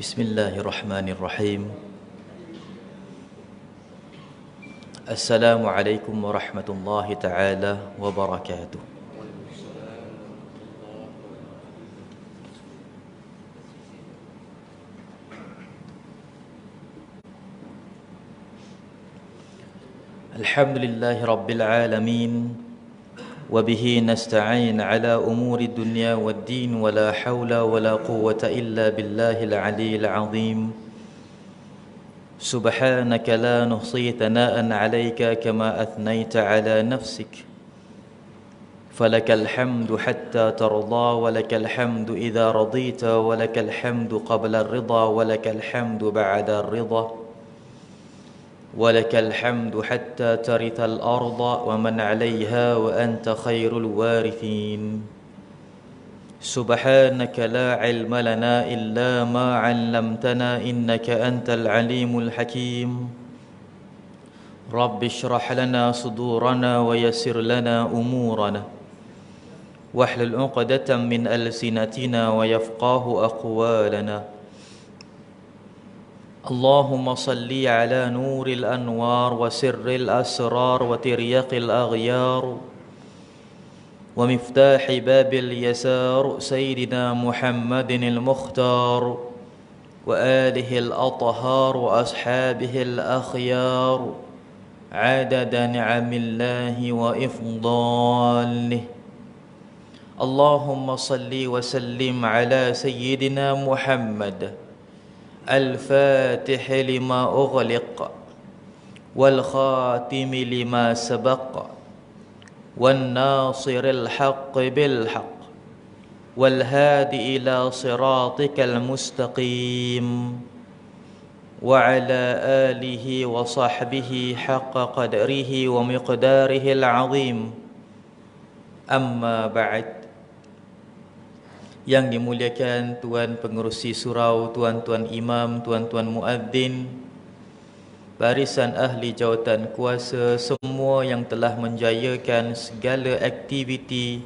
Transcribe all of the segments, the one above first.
Bismillahirrahmanirrahim. Assalamualaikum warahmatullahi taala wabarakatuh. Alhamdulillahi rabbil alamin. وبه نستعين على أمور الدنيا والدين ولا حول ولا قوة إلا بالله العلي العظيم سبحانك لا نحصي ثناء عليك كما أثنيت على نفسك فلك الحمد حتى ترضى ولك الحمد إذا رضيت ولك الحمد قبل الرضا ولك الحمد بعد الرضا ولك الحمد حتى ترث الأرض ومن عليها وأنت خير الوارثين سبحانك لا علم لنا إلا ما علمتنا إنك أنت العليم الحكيم رب اشرح لنا صدورنا ويسر لنا أمورنا واحلل عقدة من ألسنتنا ويفقه أقوالنا اللهم صل على نور الأنوار وسر الأسرار وترياق الأغيار ومفتاح باب اليسار سيدنا محمد المختار وآله الأطهار وأصحابه الأخيار عدد نعم الله وإفضاله اللهم صل وسلم على سيدنا محمد الفاتح لما أغلق والخاتم لما سبق والناصر الحق بالحق والهادي إلى صراطك المستقيم وعلى آله وصحبه حق قدره ومقداره العظيم أما بعد. Yang dimuliakan Tuan Pengerusi Surau, Tuan-tuan Imam, Tuan-tuan Muadzin, barisan ahli jawatan kuasa, semua yang telah menjayakan segala aktiviti,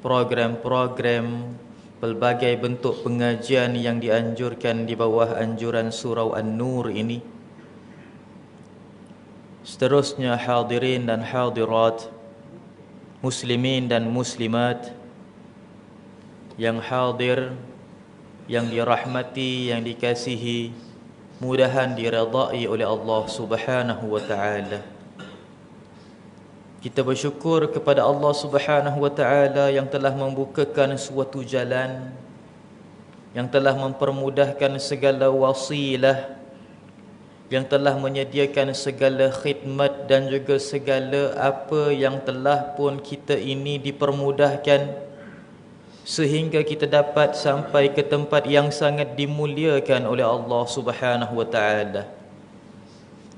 program-program, pelbagai bentuk pengajian yang dianjurkan di bawah anjuran Surau An-Nur ini. Seterusnya hadirin dan hadirat, muslimin dan muslimat yang hadir, yang dirahmati, yang dikasihi, mudahan diridai oleh Allah Subhanahu wa taala. Kita bersyukur kepada Allah Subhanahu wa taala yang telah membukakan suatu jalan, yang telah mempermudahkan segala wasilah, yang telah menyediakan segala khidmat dan juga segala apa yang telah pun kita ini dipermudahkan sehingga kita dapat sampai ke tempat yang sangat dimuliakan oleh Allah Subhanahu wa taala.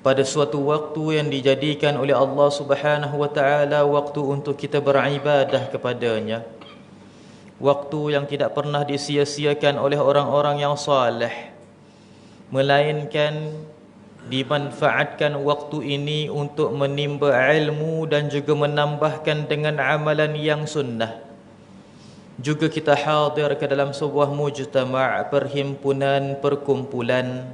Pada suatu waktu yang dijadikan oleh Allah Subhanahu wa taala waktu untuk kita beribadah kepadanya. Waktu yang tidak pernah disia-siakan oleh orang-orang yang saleh, melainkan dimanfaatkan waktu ini untuk menimba ilmu dan juga menambahkan dengan amalan yang sunnah. Juga kita hadir ke dalam sebuah mujtama', perhimpunan, perkumpulan,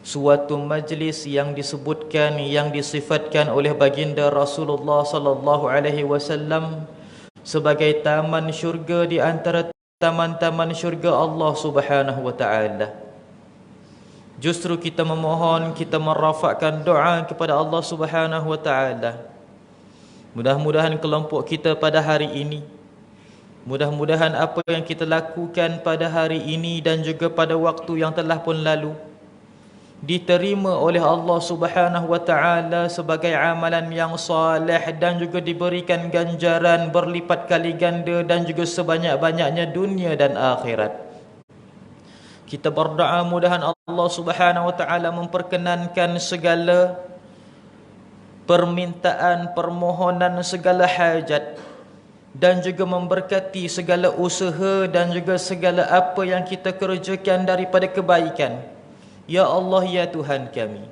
suatu majlis yang disebutkan, yang disifatkan oleh baginda Rasulullah sallallahu alaihi wasallam sebagai taman syurga di antara taman-taman syurga Allah Subhanahu wa taala. Justru kita memohon, kita merafakkan doa kepada Allah Subhanahu wa taala. Mudah-mudahan kelompok kita pada hari ini, mudah-mudahan apa yang kita lakukan pada hari ini dan juga pada waktu yang telah pun lalu diterima oleh Allah Subhanahu wa taala sebagai amalan yang saleh dan juga diberikan ganjaran berlipat kali ganda dan juga sebanyak-banyaknya dunia dan akhirat. Kita berdoa mudahan Allah Subhanahu wa taala memperkenankan segala permintaan, permohonan, segala hajat dan juga memberkati segala usaha dan juga segala apa yang kita kerjakan daripada kebaikan. Ya Allah, ya Tuhan kami,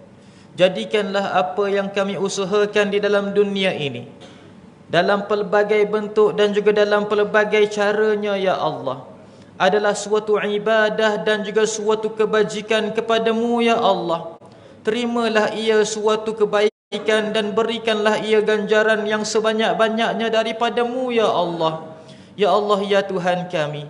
jadikanlah apa yang kami usahakan di dalam dunia ini dalam pelbagai bentuk dan juga dalam pelbagai caranya, ya Allah, adalah suatu ibadah dan juga suatu kebajikan kepadamu ya Allah. Terimalah ia suatu kebaikan dan berikanlah ia ganjaran yang sebanyak-banyaknya daripadamu ya Allah. Ya Allah ya Tuhan kami,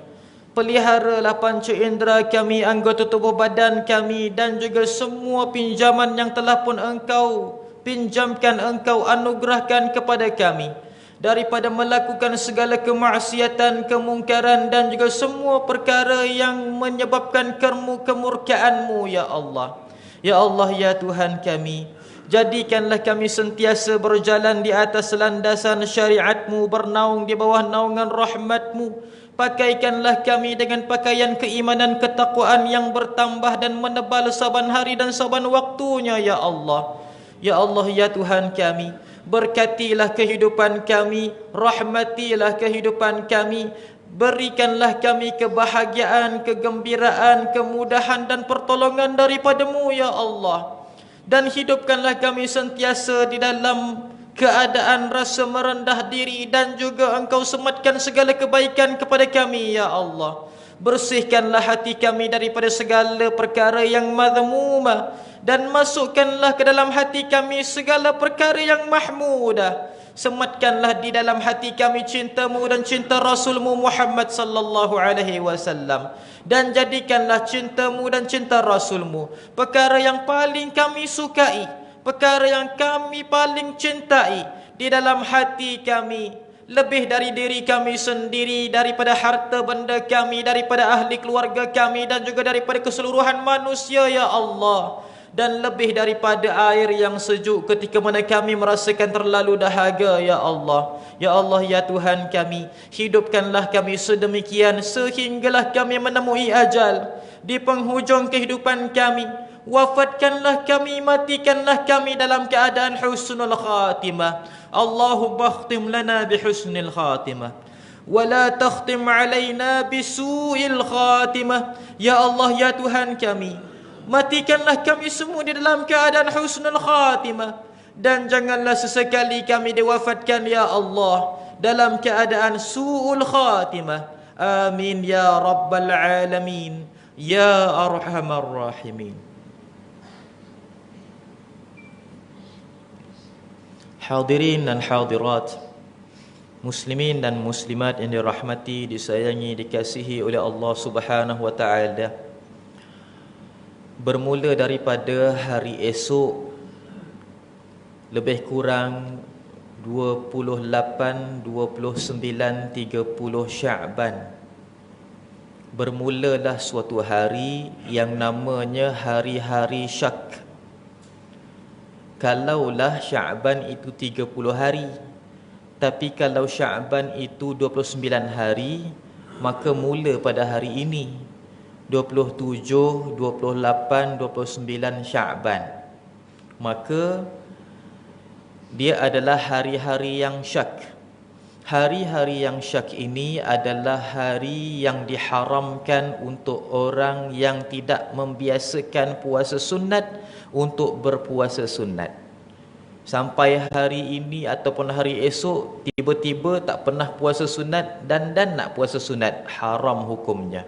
peliharalah panca indera kami, anggota tubuh badan kami dan juga semua pinjaman yang telah pun Engkau pinjamkan, Engkau anugerahkan kepada kami, daripada melakukan segala kemaksiatan, kemungkaran dan juga semua perkara yang menyebabkan kemurkaan-Mu ya Allah. Ya Allah ya Tuhan kami, jadikanlah kami sentiasa berjalan di atas landasan syariat-Mu, bernaung di bawah naungan rahmat-Mu. Pakaikanlah kami dengan pakaian keimanan ketakwaan yang bertambah dan menebal saban hari dan saban waktunya ya Allah. Ya Allah ya Tuhan kami, berkatilah kehidupan kami, rahmatilah kehidupan kami, berikanlah kami kebahagiaan, kegembiraan, kemudahan dan pertolongan daripada-Mu ya Allah. Dan hidupkanlah kami sentiasa di dalam keadaan rasa merendah diri dan juga Engkau sematkan segala kebaikan kepada kami ya Allah. Bersihkanlah hati kami daripada segala perkara yang madhmumah dan masukkanlah ke dalam hati kami segala perkara yang mahmudah. Sematkanlah di dalam hati kami cinta-Mu dan cinta Rasul-Mu Muhammad sallallahu alaihi wasallam, dan jadikanlah cinta-Mu dan cinta Rasul-Mu perkara yang paling kami sukai, perkara yang kami paling cintai di dalam hati kami, lebih dari diri kami sendiri, daripada harta benda kami, daripada ahli keluarga kami dan juga daripada keseluruhan manusia ya Allah. Dan lebih daripada air yang sejuk ketika mana kami merasakan terlalu dahaga ya Allah. Ya Allah ya Tuhan kami, hidupkanlah kami sedemikian sehinggalah kami menemui ajal di penghujung kehidupan kami. Wafatkanlah kami, matikanlah kami dalam keadaan husnul khatimah. Allahumma khtim lana bihusnil khatimah wa la takhtim alaina bisu'il khatimah. Ya Allah ya Tuhan kami, matikanlah kami semua di dalam keadaan husnul khatimah, dan janganlah sesekali kami diwafatkan ya Allah dalam keadaan su'ul khatimah. Amin ya rabbal alamin ya arhamar rahimin. Hadirin dan hadirat, muslimin dan muslimat yang dirahmati, disayangi, dikasihi oleh Allah Subhanahu wa taala. Bermula daripada hari esok, lebih kurang 28, 29, 30 Sya'ban, bermulalah suatu hari yang namanya hari-hari syak. Kalaulah Sya'ban itu 30 hari, tapi kalau Sya'ban itu 29 hari, maka mula pada hari ini 27, 28, 29 Sya'ban. Maka dia adalah hari-hari yang syak. Hari-hari yang syak ini adalah hari yang diharamkan untuk orang yang tidak membiasakan puasa sunat untuk berpuasa sunat. Sampai hari ini ataupun hari esok tiba-tiba tak pernah puasa sunat dan nak puasa sunat, haram hukumnya.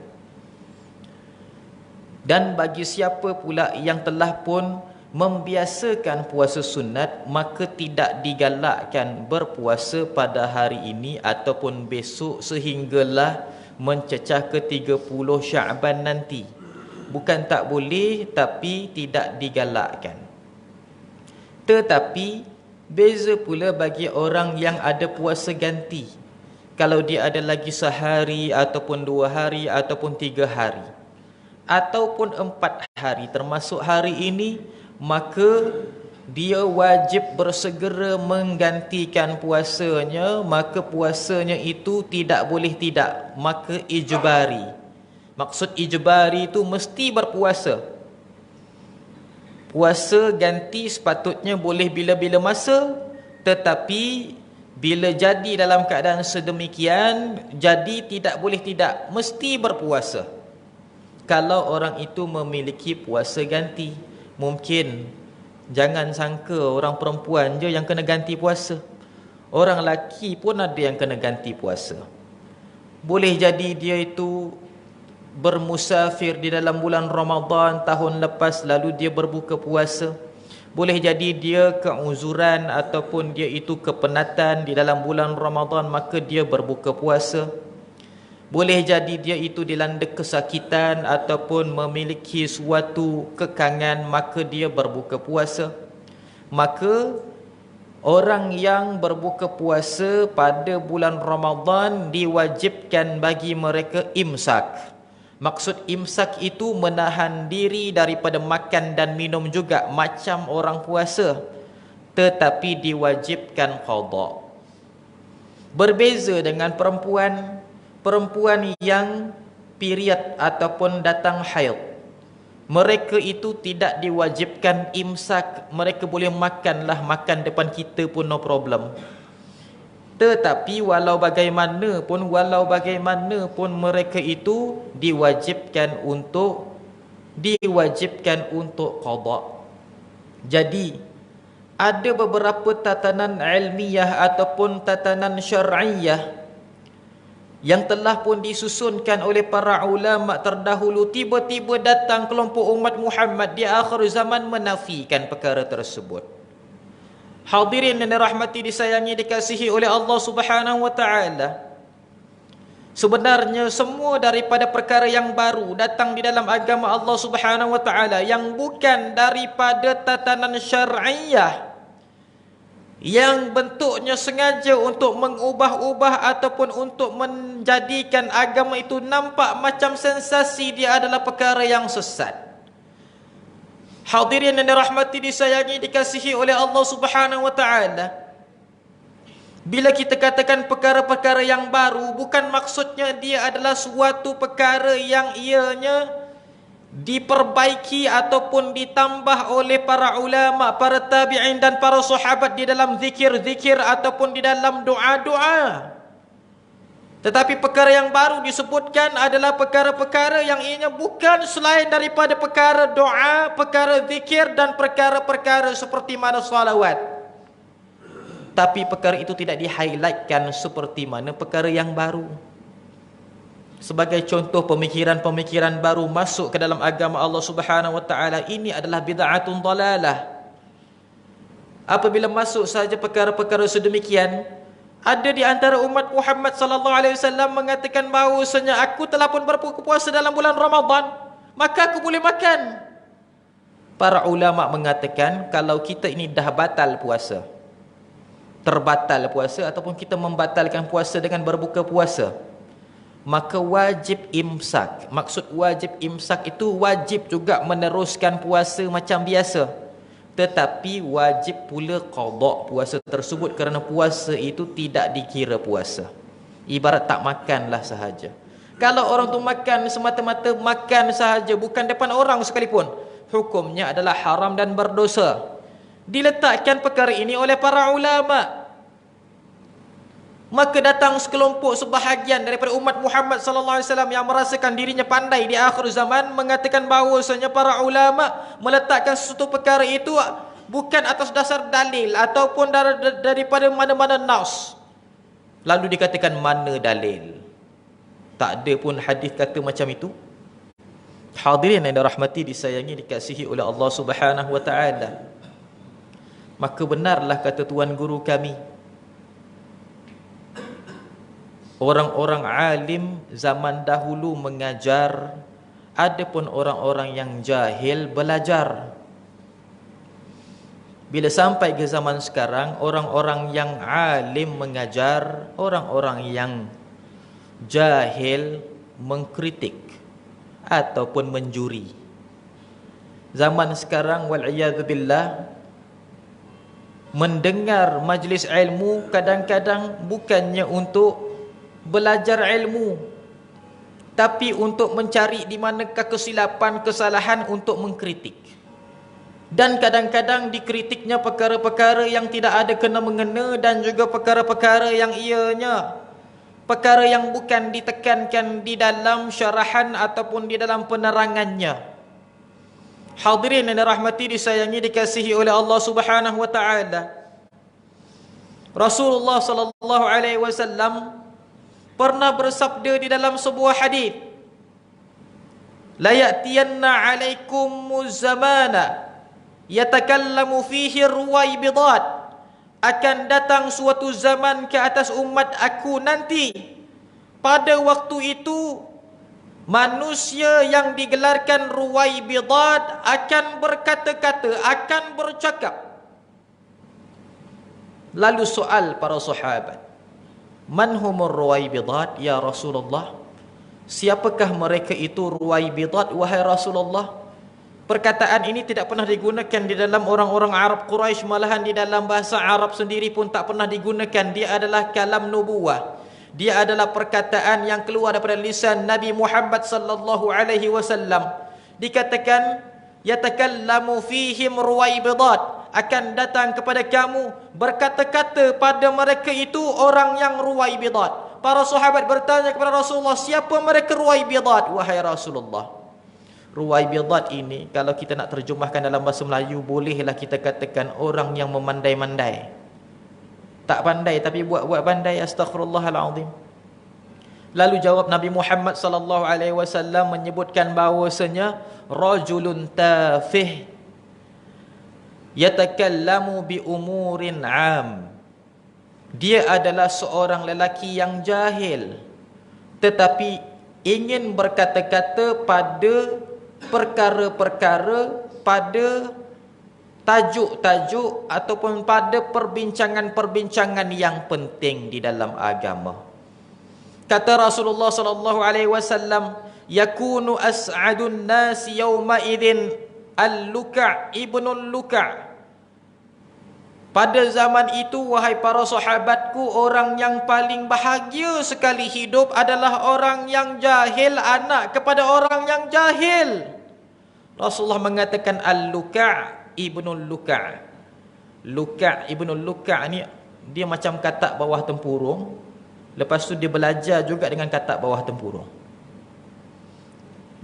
Dan bagi siapa pula yang telah pun membiasakan puasa sunat, maka tidak digalakkan berpuasa pada hari ini ataupun besok sehinggalah mencecah ke 30 Sya'ban nanti. Bukan tak boleh, tapi tidak digalakkan. Tetapi beza pula bagi orang yang ada puasa ganti. Kalau dia ada lagi sehari ataupun 2 hari ataupun 3 hari ataupun 4 hari termasuk hari ini, maka dia wajib bersegera menggantikan puasanya. Maka puasanya itu tidak boleh tidak, maka ijbari. Maksud ijbari itu mesti berpuasa. Puasa ganti sepatutnya boleh bila-bila masa, tetapi bila jadi dalam keadaan sedemikian, jadi tidak boleh tidak, mesti berpuasa. Kalau orang itu memiliki puasa ganti, mungkin jangan sangka orang perempuan je yang kena ganti puasa. Orang lelaki pun ada yang kena ganti puasa. Boleh jadi dia itu bermusafir di dalam bulan Ramadan tahun lepas lalu dia berbuka puasa. Boleh jadi dia keuzuran ataupun dia itu kepenatan di dalam bulan Ramadan, maka dia berbuka puasa. Boleh jadi dia itu dilanda kesakitan ataupun memiliki suatu kekangan, maka dia berbuka puasa. Maka orang yang berbuka puasa pada bulan Ramadan diwajibkan bagi mereka imsak. Maksud imsak itu menahan diri daripada makan dan minum juga macam orang puasa, tetapi diwajibkan qada. Berbeza dengan perempuan yang period ataupun datang haid. Mereka itu tidak diwajibkan imsak. Mereka boleh makanlah, makan depan kita pun no problem. Tetapi walau bagaimanapun mereka itu diwajibkan untuk qada. Jadi ada beberapa tatanan ilmiah ataupun tatanan syar'iyah yang telah pun disusunkan oleh para ulama terdahulu. Tiba-tiba datang kelompok umat Muhammad di akhir zaman menafikan perkara tersebut. Hadirin yang dirahmati, disayangi, dikasihi oleh Allah Subhanahu wa taala. Sebenarnya semua daripada perkara yang baru datang di dalam agama Allah Subhanahu wa taala yang bukan daripada tatanan syar'iyah, yang bentuknya sengaja untuk mengubah-ubah ataupun untuk menjadikan agama itu nampak macam sensasi, dia adalah perkara yang sesat. Hadirin yang dirahmati, disayangi, dikasihi oleh Allah Subhanahu wa taala. Bila kita katakan perkara-perkara yang baru, bukan maksudnya dia adalah suatu perkara yang ianya diperbaiki ataupun ditambah oleh para ulama, para tabi'in dan para sahabat di dalam zikir-zikir ataupun di dalam doa-doa. Tetapi perkara yang baru disebutkan adalah perkara-perkara yang ianya bukan selain daripada perkara doa, perkara zikir dan perkara-perkara seperti mana salawat. Tapi perkara itu tidak di-highlightkan seperti mana perkara yang baru. Sebagai contoh, pemikiran-pemikiran baru masuk ke dalam agama Allah Subhanahu wa taala, ini adalah bid'atun dalalah. Apabila masuk saja perkara-perkara sedemikian, ada di antara umat Muhammad sallallahu alaihi wasallam mengatakan bahawasanya aku telah pun berbuka puasa dalam bulan Ramadan, maka aku boleh makan. Para ulama mengatakan kalau kita ini dah batal puasa, terbatal puasa ataupun kita membatalkan puasa dengan berbuka puasa, maka wajib imsak. Maksud wajib imsak itu wajib juga meneruskan puasa macam biasa, tetapi wajib pula qada puasa tersebut kerana puasa itu tidak dikira puasa. Ibarat tak makanlah sahaja. Kalau orang tu makan semata-mata makan sahaja, bukan depan orang sekalipun, hukumnya adalah haram dan berdosa. Diletakkan perkara ini oleh para ulama. Maka datang sekelompok sebahagian daripada umat Muhammad sallallahu alaihi wasallam yang merasakan dirinya pandai di akhir zaman, mengatakan bahawasanya para ulama meletakkan sesuatu perkara itu bukan atas dasar dalil ataupun daripada mana-mana nas. Lalu dikatakan mana dalil? Tak ada pun hadis kata macam itu. Hadirin yang dirahmati, disayangi, dikasihi oleh Allah Subhanahu wa taala. Maka benarlah kata tuan guru kami, orang-orang alim zaman dahulu mengajar, adapun orang-orang yang jahil belajar. Bila sampai ke zaman sekarang, orang-orang yang alim mengajar, orang-orang yang jahil mengkritik ataupun menjuri. Zaman sekarang wal'iyadzubillah, mendengar majlis ilmu kadang-kadang bukannya untuk belajar ilmu, tapi untuk mencari di manakah kesilapan, kesalahan untuk mengkritik. Dan kadang-kadang dikritiknya perkara-perkara yang tidak ada kena-mengena, dan juga perkara-perkara yang ianya perkara yang bukan ditekankan di dalam syarahan ataupun di dalam penerangannya. Hadirin yang dirahmati, disayangi, dikasihi oleh Allah Subhanahu wa taala. Rasulullah sallallahu alaihi wasallam pernah bersabda di dalam sebuah hadis, la ya'tiyanna 'alaikumuz zamana yatakallamu fihi ruwaibidat, akan datang suatu zaman ke atas umat aku nanti, pada waktu itu manusia yang digelarkan ruwaibidat akan berkata-kata, akan bercakap. Lalu soal para sahabat, man humur ruwaibidat ya Rasulullah? Siapakah mereka itu ruwaibidat wahai Rasulullah? Perkataan ini tidak pernah digunakan di dalam orang-orang Arab Quraisy, malahan di dalam bahasa Arab sendiri pun tak pernah digunakan. Dia adalah kalam nubuwah. Dia adalah perkataan yang keluar daripada lisan Nabi Muhammad sallallahu alaihi wasallam. Dikatakan yatakallamu fihim ruwaibidat, akan datang kepada kamu berkata-kata pada mereka itu orang yang ruwaibidat. Para sahabat bertanya kepada Rasulullah, siapa mereka ruwaibidat wahai Rasulullah? Ruwaibidat ini kalau kita nak terjemahkan dalam bahasa Melayu, bolehlah kita katakan orang yang memandai-mandai. Tak pandai tapi buat-buat pandai, astaghfirullahalazim. Lalu jawab Nabi Muhammad sallallahu alaihi wasallam menyebutkan bahawasanya rajulun tafih yatakallamu bi umurin am. Dia adalah seorang lelaki yang jahil tetapi ingin berkata-kata pada perkara-perkara, pada tajuk-tajuk ataupun pada perbincangan-perbincangan yang penting di dalam agama. Kata Rasulullah sallallahu alaihi wasallam, yakunu as'adun nas yawma idzin al-Luka' ibnul Luka'. Pada zaman itu wahai para sahabatku, orang yang paling bahagia sekali hidup adalah orang yang jahil, anak kepada orang yang jahil. Rasulullah mengatakan al-Luka' ibnul Luka'. Luka' ibnul Luka' ni dia macam katak bawah tempurung. Lepas tu dia belajar juga dengan katak bawah tempurung.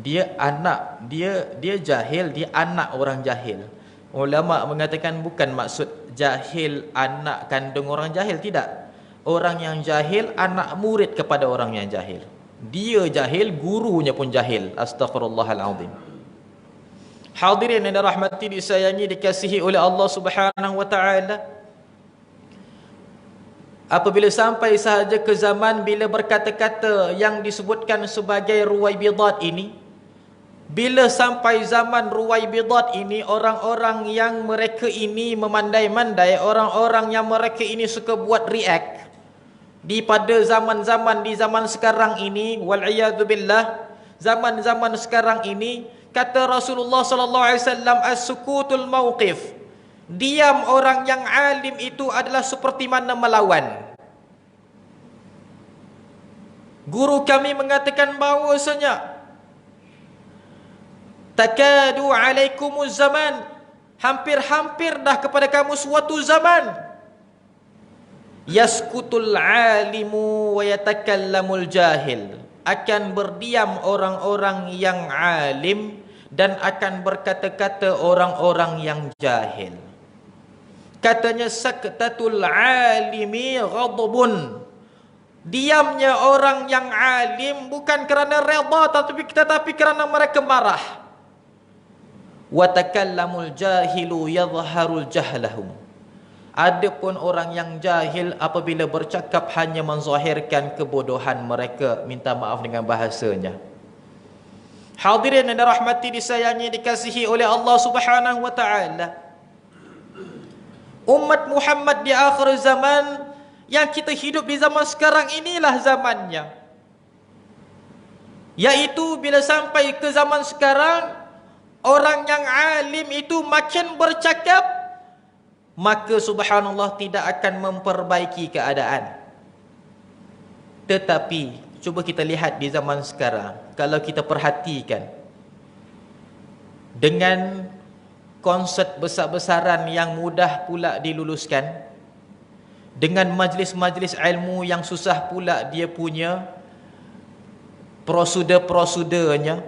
Dia anak, dia jahil, dia anak orang jahil. Ulama mengatakan bukan maksud jahil anak kandung orang jahil, tidak. Orang yang jahil anak murid kepada orang yang jahil. Dia jahil, gurunya pun jahil. Astaghfirullahalazim. Hadirin yang dirahmati, disayangi, dikasihi oleh Allah Subhanahu wa taala. Apabila sampai sahaja ke zaman bila berkata-kata yang disebutkan sebagai ruwaibidat ini, bila sampai zaman ruwaibidat ini, orang-orang yang mereka ini memandai-mandai, orang-orang yang mereka ini suka buat react di pada zaman-zaman di zaman sekarang ini, wal'iyadzubillah, zaman-zaman sekarang ini, kata Rasulullah sallallahu alaihi wasallam, as-sukutul mauqif, diam orang yang alim itu adalah seperti mana melawan. Guru kami mengatakan bahawasanya takadu alaikumuz zaman, hampir-hampir dah kepada kamu suatu zaman, yaskutul alimu wa yatakallamul jahil, akan berdiam orang-orang yang alim dan akan berkata-kata orang-orang yang jahil. Katanya saktatul alimi ghadbun, diamnya orang yang alim bukan kerana redha tetapi kerana mereka marah. Wa takallamul jahilu yadhharul jahlahum, adapun orang yang jahil apabila bercakap hanya menzahirkan kebodohan mereka, minta maaf dengan bahasanya. Hadirin yang dirahmati, disayangi, dikasihi oleh Allah Subhanahu wa taala, umat Muhammad di akhir zaman yang kita hidup di zaman sekarang inilah zamannya. Yaitu bila sampai ke zaman sekarang, orang yang alim itu makin bercakap, maka subhanallah tidak akan memperbaiki keadaan. Tetapi cuba kita lihat di zaman sekarang, kalau kita perhatikan, dengan konsert besar-besaran yang mudah pula diluluskan, dengan majlis-majlis ilmu yang susah pula dia punya prosedur-prosedurnya,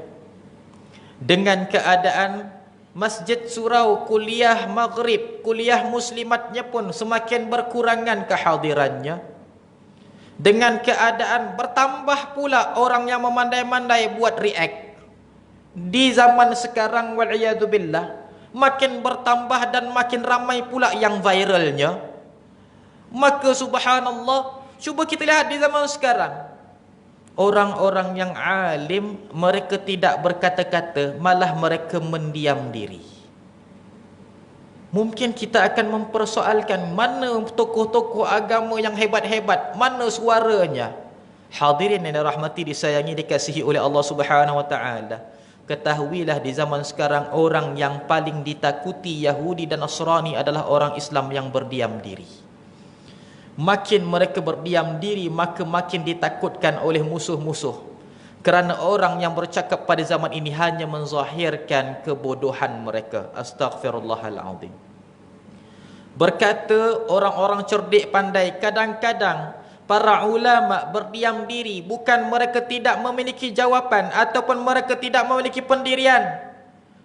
dengan keadaan masjid surau, kuliah maghrib, kuliah muslimatnya pun semakin berkurangan kehadirannya, dengan keadaan bertambah pula orang yang memandai-mandai buat react, Di zaman sekarang wal'iyadzubillah, makin bertambah dan makin ramai pula yang viralnya. Maka subhanallah, cuba kita lihat di zaman sekarang, orang-orang yang alim, mereka tidak berkata-kata, malah mereka mendiam diri. Mungkin kita akan mempersoalkan, mana tokoh-tokoh agama yang hebat-hebat, mana suaranya? Hadirin yang dirahmati, disayangi, dikasihi oleh Allah Subhanahu wa taala. Ketahuilah di zaman sekarang, orang yang paling ditakuti Yahudi dan Nasrani adalah orang Islam yang berdiam diri. Makin mereka berdiam diri, maka makin ditakutkan oleh musuh-musuh. Kerana orang yang bercakap pada zaman ini hanya menzahirkan kebodohan mereka. Astaghfirullahaladzim. Berkata orang-orang cerdik pandai, kadang-kadang para ulama berdiam diri bukan mereka tidak memiliki jawapan ataupun mereka tidak memiliki pendirian,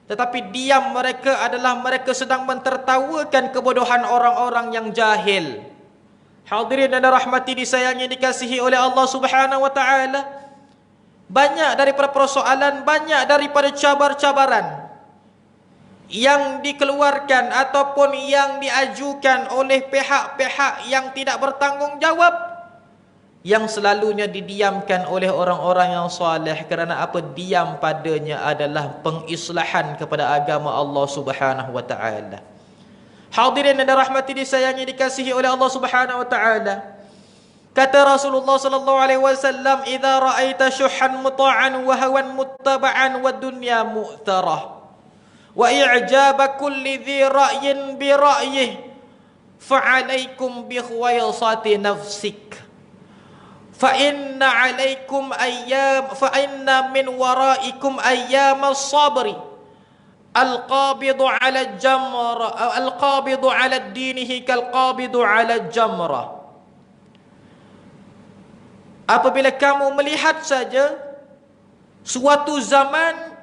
tetapi diam mereka adalah mereka sedang mentertawakan kebodohan orang-orang yang jahil. Hadirin dan rahmati, disayangi, dikasihi oleh Allah Subhanahu wa taala. Banyak daripada persoalan, banyak daripada cabar-cabaran yang dikeluarkan ataupun yang diajukan oleh pihak-pihak yang tidak bertanggungjawab, yang selalunya didiamkan oleh orang-orang yang soleh. Kerana apa? Diam padanya adalah pengislahan kepada agama Allah Subhanahu wa taala. Hadirin dan rahmati, disayangi, dikasihi oleh Allah Subhanahu wa taala. Kata Rasulullah sallallahu alaihi wasallam, "Idza ra'aita syuhan muta'an wa hawan muttaba'an wa dunya mu'tarah wa i'jaba kulli dhi ra'yin bi ra'yihi fa'alaikum bi khuwaysati nafsik fa inna min waraikum ayyamas sabri al-qabidu 'ala al-jamra al-qabidu 'ala dinihi kal-qabidu 'ala al-jamra." Apabila kamu melihat saja suatu zaman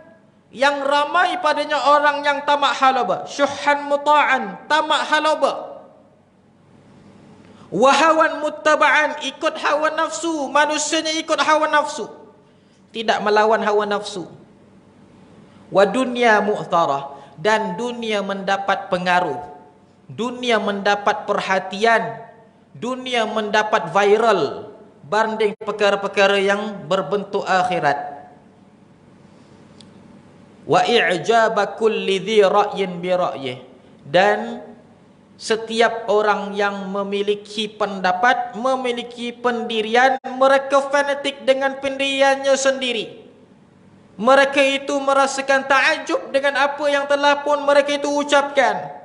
yang ramai padanya orang yang tamak halaba, syuhan muta'an, tamak halaba, wahawan muttaba'an, ikut hawa nafsu, manusianya ikut hawa nafsu, tidak melawan hawa nafsu, wa dunya mu'tarah, dan dunia mendapat pengaruh, dunia mendapat perhatian, dunia mendapat viral banding perkara-perkara yang berbentuk akhirat. Wa i'jaba kulli dhi ra'yin bi ra'yih, dan setiap orang yang memiliki pendapat, memiliki pendirian, mereka fanatik dengan pendiriannya sendiri. Mereka itu merasakan takjub dengan apa yang telah pun mereka itu ucapkan.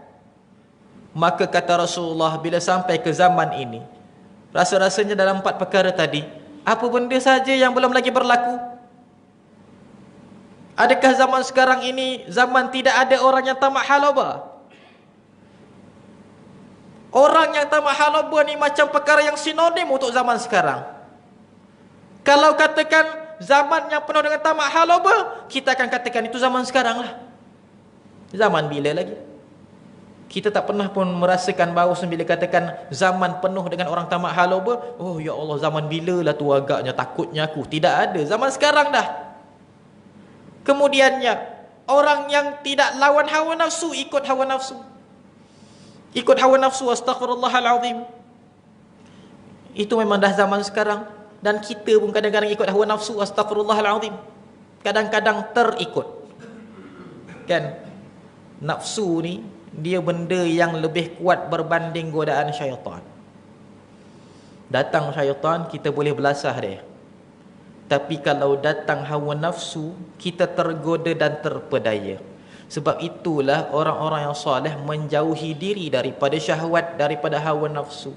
Maka kata Rasulullah, bila sampai ke zaman ini, rasa-rasanya dalam 4 perkara tadi, apa benda saja yang belum lagi berlaku? Adakah zaman sekarang ini zaman tidak ada orang yang tamak halaba? Orang yang tamak halaba ni macam perkara yang sinonim untuk zaman sekarang. Kalau katakan zaman yang penuh dengan tamak halaba, kita akan katakan itu zaman sekarang lah. Zaman bila lagi? Kita tak pernah pun merasakan bahawa bila katakan zaman penuh dengan orang tamak halaba, oh ya Allah, zaman bila lah tu agaknya takutnya aku. Tidak ada, zaman sekarang dah. Kemudiannya, orang yang tidak lawan hawa nafsu, ikut hawa nafsu. Ikut hawa nafsu, astaghfirullahaladzim. Itu memang dah zaman sekarang. Dan kita pun kadang-kadang ikut hawa nafsu, astaghfirullahaladzim. Kadang-kadang terikut. Kan? Nafsu ni, dia benda yang lebih kuat berbanding godaan syaitan. Datang syaitan, kita boleh belasah dia. Tapi kalau datang hawa nafsu, kita tergoda dan terpedaya. Sebab itulah orang-orang yang soleh menjauhi diri daripada syahwat, daripada hawa nafsu.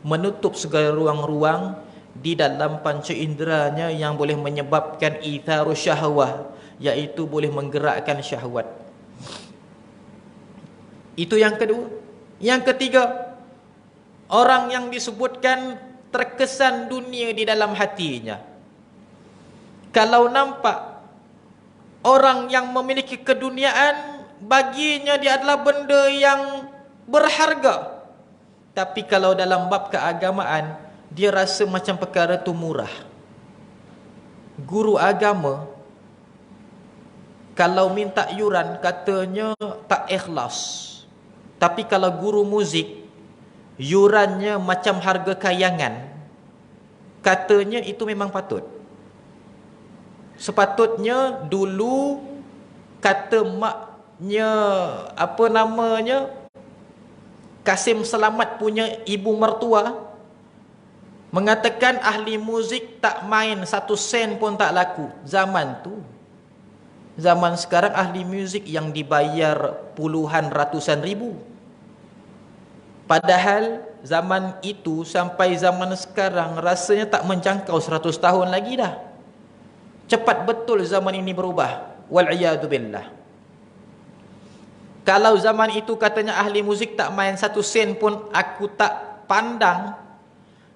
Menutup segala ruang-ruang di dalam panca inderanya yang boleh menyebabkan itharu syahwah, iaitu boleh menggerakkan syahwat. Itu yang kedua. Yang ketiga, orang yang disebutkan terkesan dunia di dalam hatinya. Kalau nampak orang yang memiliki keduniaan, baginya dia adalah benda yang berharga. Tapi kalau dalam bab keagamaan, dia rasa macam perkara itu murah. Guru agama Kalau minta yuran katanya tak ikhlas. Tapi kalau guru muzik yurannya macam harga kayangan, katanya itu memang patut. Sepatutnya dulu kata maknya apa namanya Kasim Selamat punya ibu mertua mengatakan ahli muzik tak main 1 sen pun tak laku zaman tu. Zaman sekarang ahli muzik yang dibayar puluhan ratusan ribu. Padahal zaman itu sampai zaman sekarang rasanya tak menjangkau 100 tahun lagi dah. Cepat betul zaman ini berubah. Wal'iyadu billah. Kalau zaman itu katanya ahli muzik tak main 1 sen pun aku tak pandang,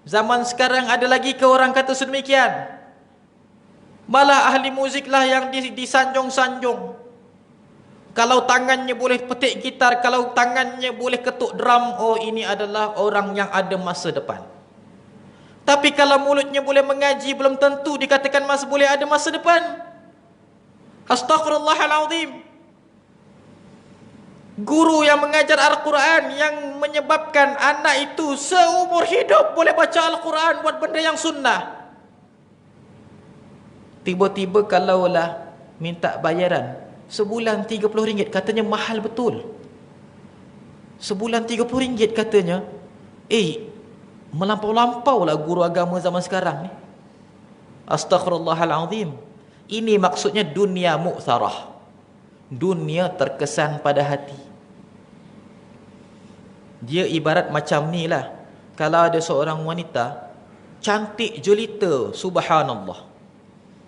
zaman sekarang ada lagi ke orang kata sedemikian? Malah ahli muzik lah yang disanjung-sanjung. Kalau tangannya boleh petik gitar, kalau tangannya boleh ketuk drum, oh ini adalah orang yang ada masa depan. Tapi kalau mulutnya boleh mengaji, belum tentu dikatakan boleh ada masa depan. Astaghfirullahaladzim. Guru yang mengajar Al-Quran yang menyebabkan anak itu seumur hidup boleh baca Al-Quran, buat benda yang sunnah. Tiba-tiba kalaulah minta bayaran sebulan RM30, katanya mahal betul. Sebulan RM30 katanya. Melampau-lampau lah guru agama zaman sekarang ni. Astaghfirullahalazim. Ini maksudnya dunia mu'tharah. Dunia terkesan pada hati. Dia ibarat macam ni lah. Kalau ada seorang wanita cantik jelita, subhanallah,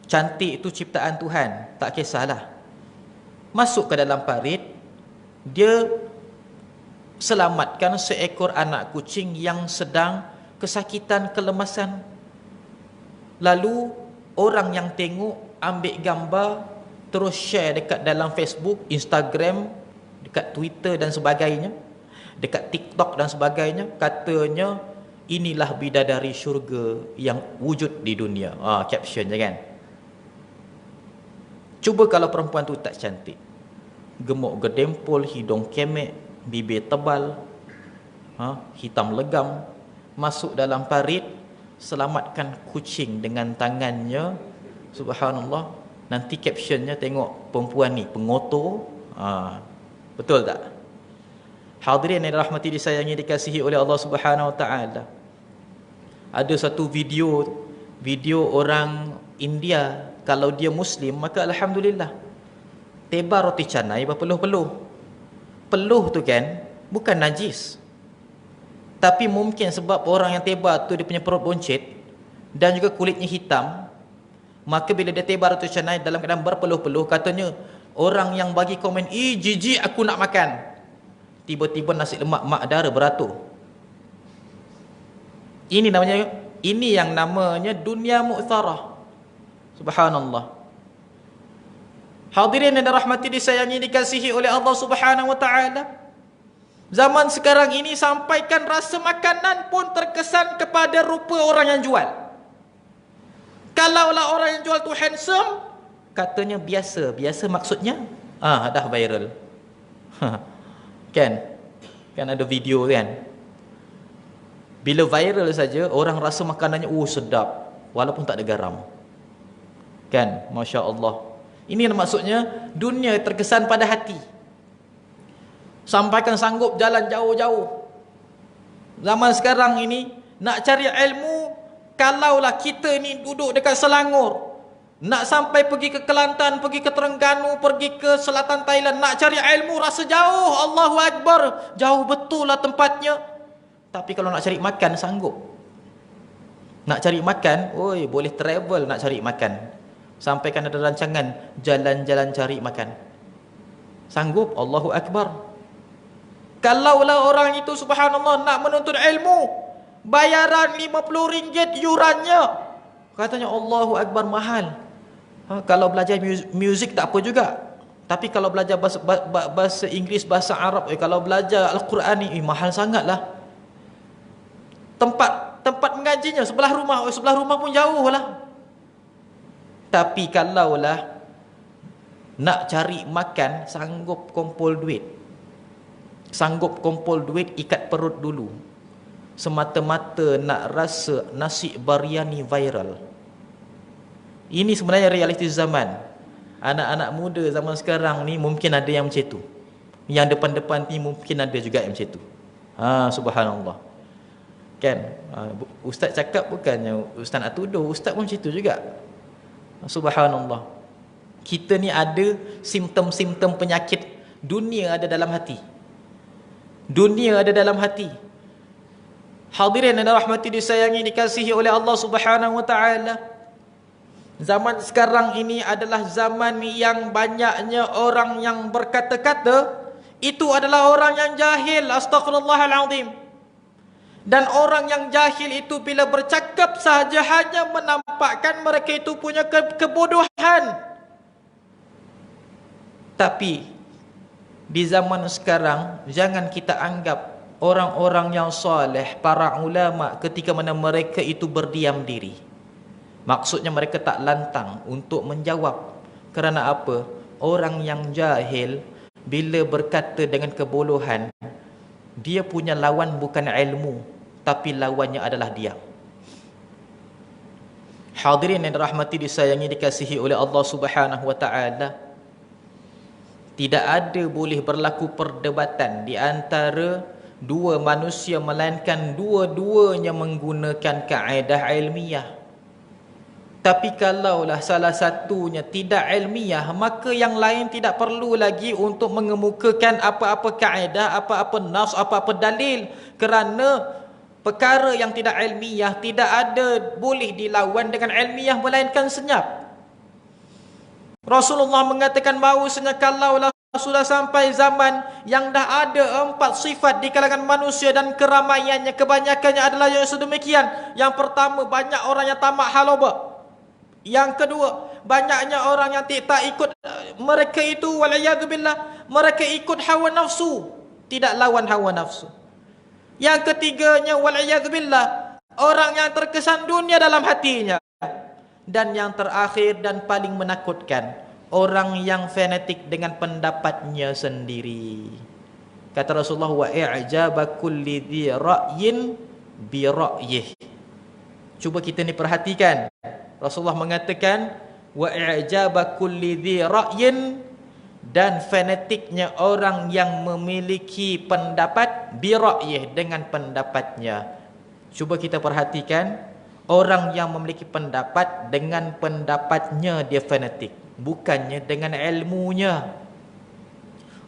cantik itu ciptaan Tuhan, tak kisahlah, masuk ke dalam parit, dia selamatkan seekor anak kucing yang sedang kesakitan, kelemasan. Lalu orang yang tengok ambil gambar, terus share dekat dalam Facebook, Instagram, dekat Twitter dan sebagainya, dekat TikTok dan sebagainya. Katanya inilah bidadari syurga yang wujud di dunia. Caption je kan. Cuba kalau perempuan tu tak cantik, gemuk gedempul, hidung kemek, bibir tebal, hitam legam, masuk dalam parit, selamatkan kucing dengan tangannya, subhanallah. Nanti captionnya tengok perempuan ni pengotor. Betul tak? Hadirin yang dirahmati, disayangi, dikasihi oleh Allah Subhanahu Wa Taala. Ada satu video orang India, kalau dia Muslim maka alhamdulillah, tebar roti canai berpeluh-peluh. Peluh tu kan bukan najis, tapi mungkin sebab orang yang tebar tu dia punya perut boncet dan juga kulitnya hitam, maka bila dia tebar roti canai dalam keadaan berpeluh-peluh, katanya orang yang bagi komen, jijik aku nak makan, tiba-tiba nasi lemak mak dara beratur. Ini yang namanya dunia mu'tharah. Subhanallah. Hadirin yang dirahmati, disayangi, dikasihi oleh Allah Subhanahu Wa Taala. Zaman sekarang ini sampaikan rasa makanan pun terkesan kepada rupa orang yang jual. Kalaulah orang yang jual tu handsome, katanya biasa. Biasa maksudnya dah viral. Kan ada video kan. Bila viral saja orang rasa makanannya sedap walaupun tak ada garam. Kan, masya-Allah. Ini maksudnya dunia terkesan pada hati. Sampaikan sanggup jalan jauh-jauh. Zaman sekarang ini nak cari ilmu, kalaulah kita ni duduk dekat Selangor, nak sampai pergi ke Kelantan, pergi ke Terengganu, pergi ke selatan Thailand, nak cari ilmu rasa jauh. Allahu Akbar, jauh betul lah tempatnya. Tapi kalau nak cari makan sanggup. Nak cari makan, boleh travel nak cari makan. Sampaikan ada rancangan jalan-jalan cari makan. Sanggup? Allahu Akbar. Kalaulah orang itu subhanallah nak menuntut ilmu, bayaran RM50 yurannya, katanya Allahu Akbar, mahal. Kalau belajar muzik tak apa juga. Tapi kalau belajar bahasa Inggeris, bahasa Arab, kalau belajar Al-Quran ni mahal sangatlah. Tempat mengajinya sebelah rumah pun jauh lah. Tapi kalaulah Nak cari makan, sanggup kumpul duit. Sanggup kumpul duit, ikat perut dulu. Semata-mata nak rasa nasi biryani viral. Ini sebenarnya realitis zaman. Anak-anak muda zaman sekarang ni mungkin ada yang macam tu. Yang depan-depan ni mungkin ada juga yang macam tu. Subhanallah. Kan? Ustaz cakap bukannya ustaz nak tuduh, ustaz pun macam tu juga. Subhanallah. Kita ni ada simptom-simptom penyakit. Dunia ada dalam hati. Dunia ada dalam hati. Hadirin yang dirahmati, disayangi, dikasihi oleh Allah Subhanahu wa taala. Zaman sekarang ini adalah zaman yang banyaknya orang yang berkata-kata itu adalah orang yang jahil. Astaghfirullahalazim. Dan orang yang jahil itu bila bercakap sahaja hanya menampakkan mereka itu punya kebodohan. Tapi di zaman sekarang, jangan kita anggap orang-orang yang soleh, para ulama, ketika mana mereka itu berdiam diri. Maksudnya mereka tak lantang untuk menjawab. Kerana apa? Orang yang jahil bila berkata dengan kebodohan, dia punya lawan bukan ilmu, tapi lawannya adalah diam. Hadirin yang dirahmati, disayangi, dikasihi oleh Allah Subhanahu wa taala. Tidak ada boleh berlaku perdebatan di antara dua manusia melainkan dua-duanya menggunakan kaedah ilmiah. Tapi kalaulah salah satunya tidak ilmiah, maka yang lain tidak perlu lagi untuk mengemukakan apa-apa kaedah, apa-apa nas, apa-apa dalil. Kerana perkara yang tidak ilmiah tidak ada boleh dilawan dengan ilmiah melainkan senyap. Rasulullah mengatakan bahawasanya kalaulah sudah sampai zaman yang dah ada 4 sifat di kalangan manusia dan keramaiannya, kebanyakannya adalah yang sedemikian. Yang pertama, banyak orang yang tamak haloba. Yang kedua, banyaknya orang yang tak ikut, mereka itu waliyadzubillah, mereka ikut hawa nafsu, tidak lawan hawa nafsu. Yang ketiganya waliyadzubillah, orang yang terkesan dunia dalam hatinya. Dan yang terakhir dan paling menakutkan, orang yang fanatik dengan pendapatnya sendiri. Kata Rasulullah, wa i'jaba kulli dhi ra'yin bi ra'yih. Cuba kita ni perhatikan. Rasulullah mengatakan wa i'jaba kulli dhi ra'yin, dan fanatiknya orang yang memiliki pendapat bi ra'yih, dengan pendapatnya. Cuba kita perhatikan. Orang yang memiliki pendapat, dengan pendapatnya dia fanatik, bukannya dengan ilmunya.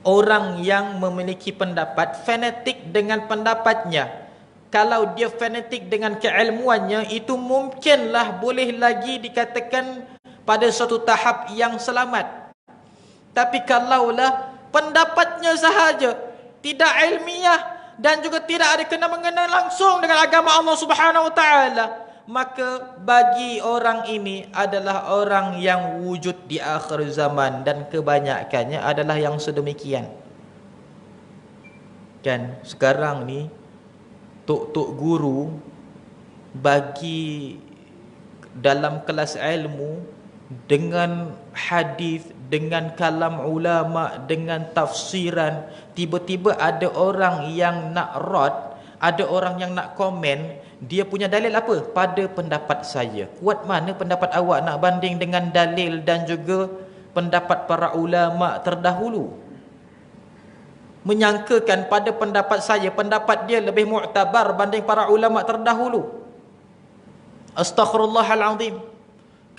Orang yang memiliki pendapat fanatik dengan pendapatnya. Kalau dia fanatik dengan keilmuannya, itu mungkinlah boleh lagi dikatakan pada suatu tahap yang selamat. Tapi kalaulah pendapatnya sahaja, tidak ilmiah dan juga tidak ada kena-mengena langsung dengan agama Allah Subhanahu wa taala, maka bagi orang ini adalah orang yang wujud di akhir zaman, dan kebanyakannya adalah yang sedemikian. Kan sekarang ni tok-tok guru bagi dalam kelas ilmu dengan hadis, dengan kalam ulama, dengan tafsiran, tiba-tiba ada orang yang nak rod, ada orang yang nak komen. Dia punya dalil apa? Pada pendapat saya. Kuat mana pendapat awak nak banding dengan dalil dan juga pendapat para ulama terdahulu? Menyangkakan pada pendapat saya, pendapat dia lebih mu'tabar banding para ulama terdahulu. Astaghfirullahalazim.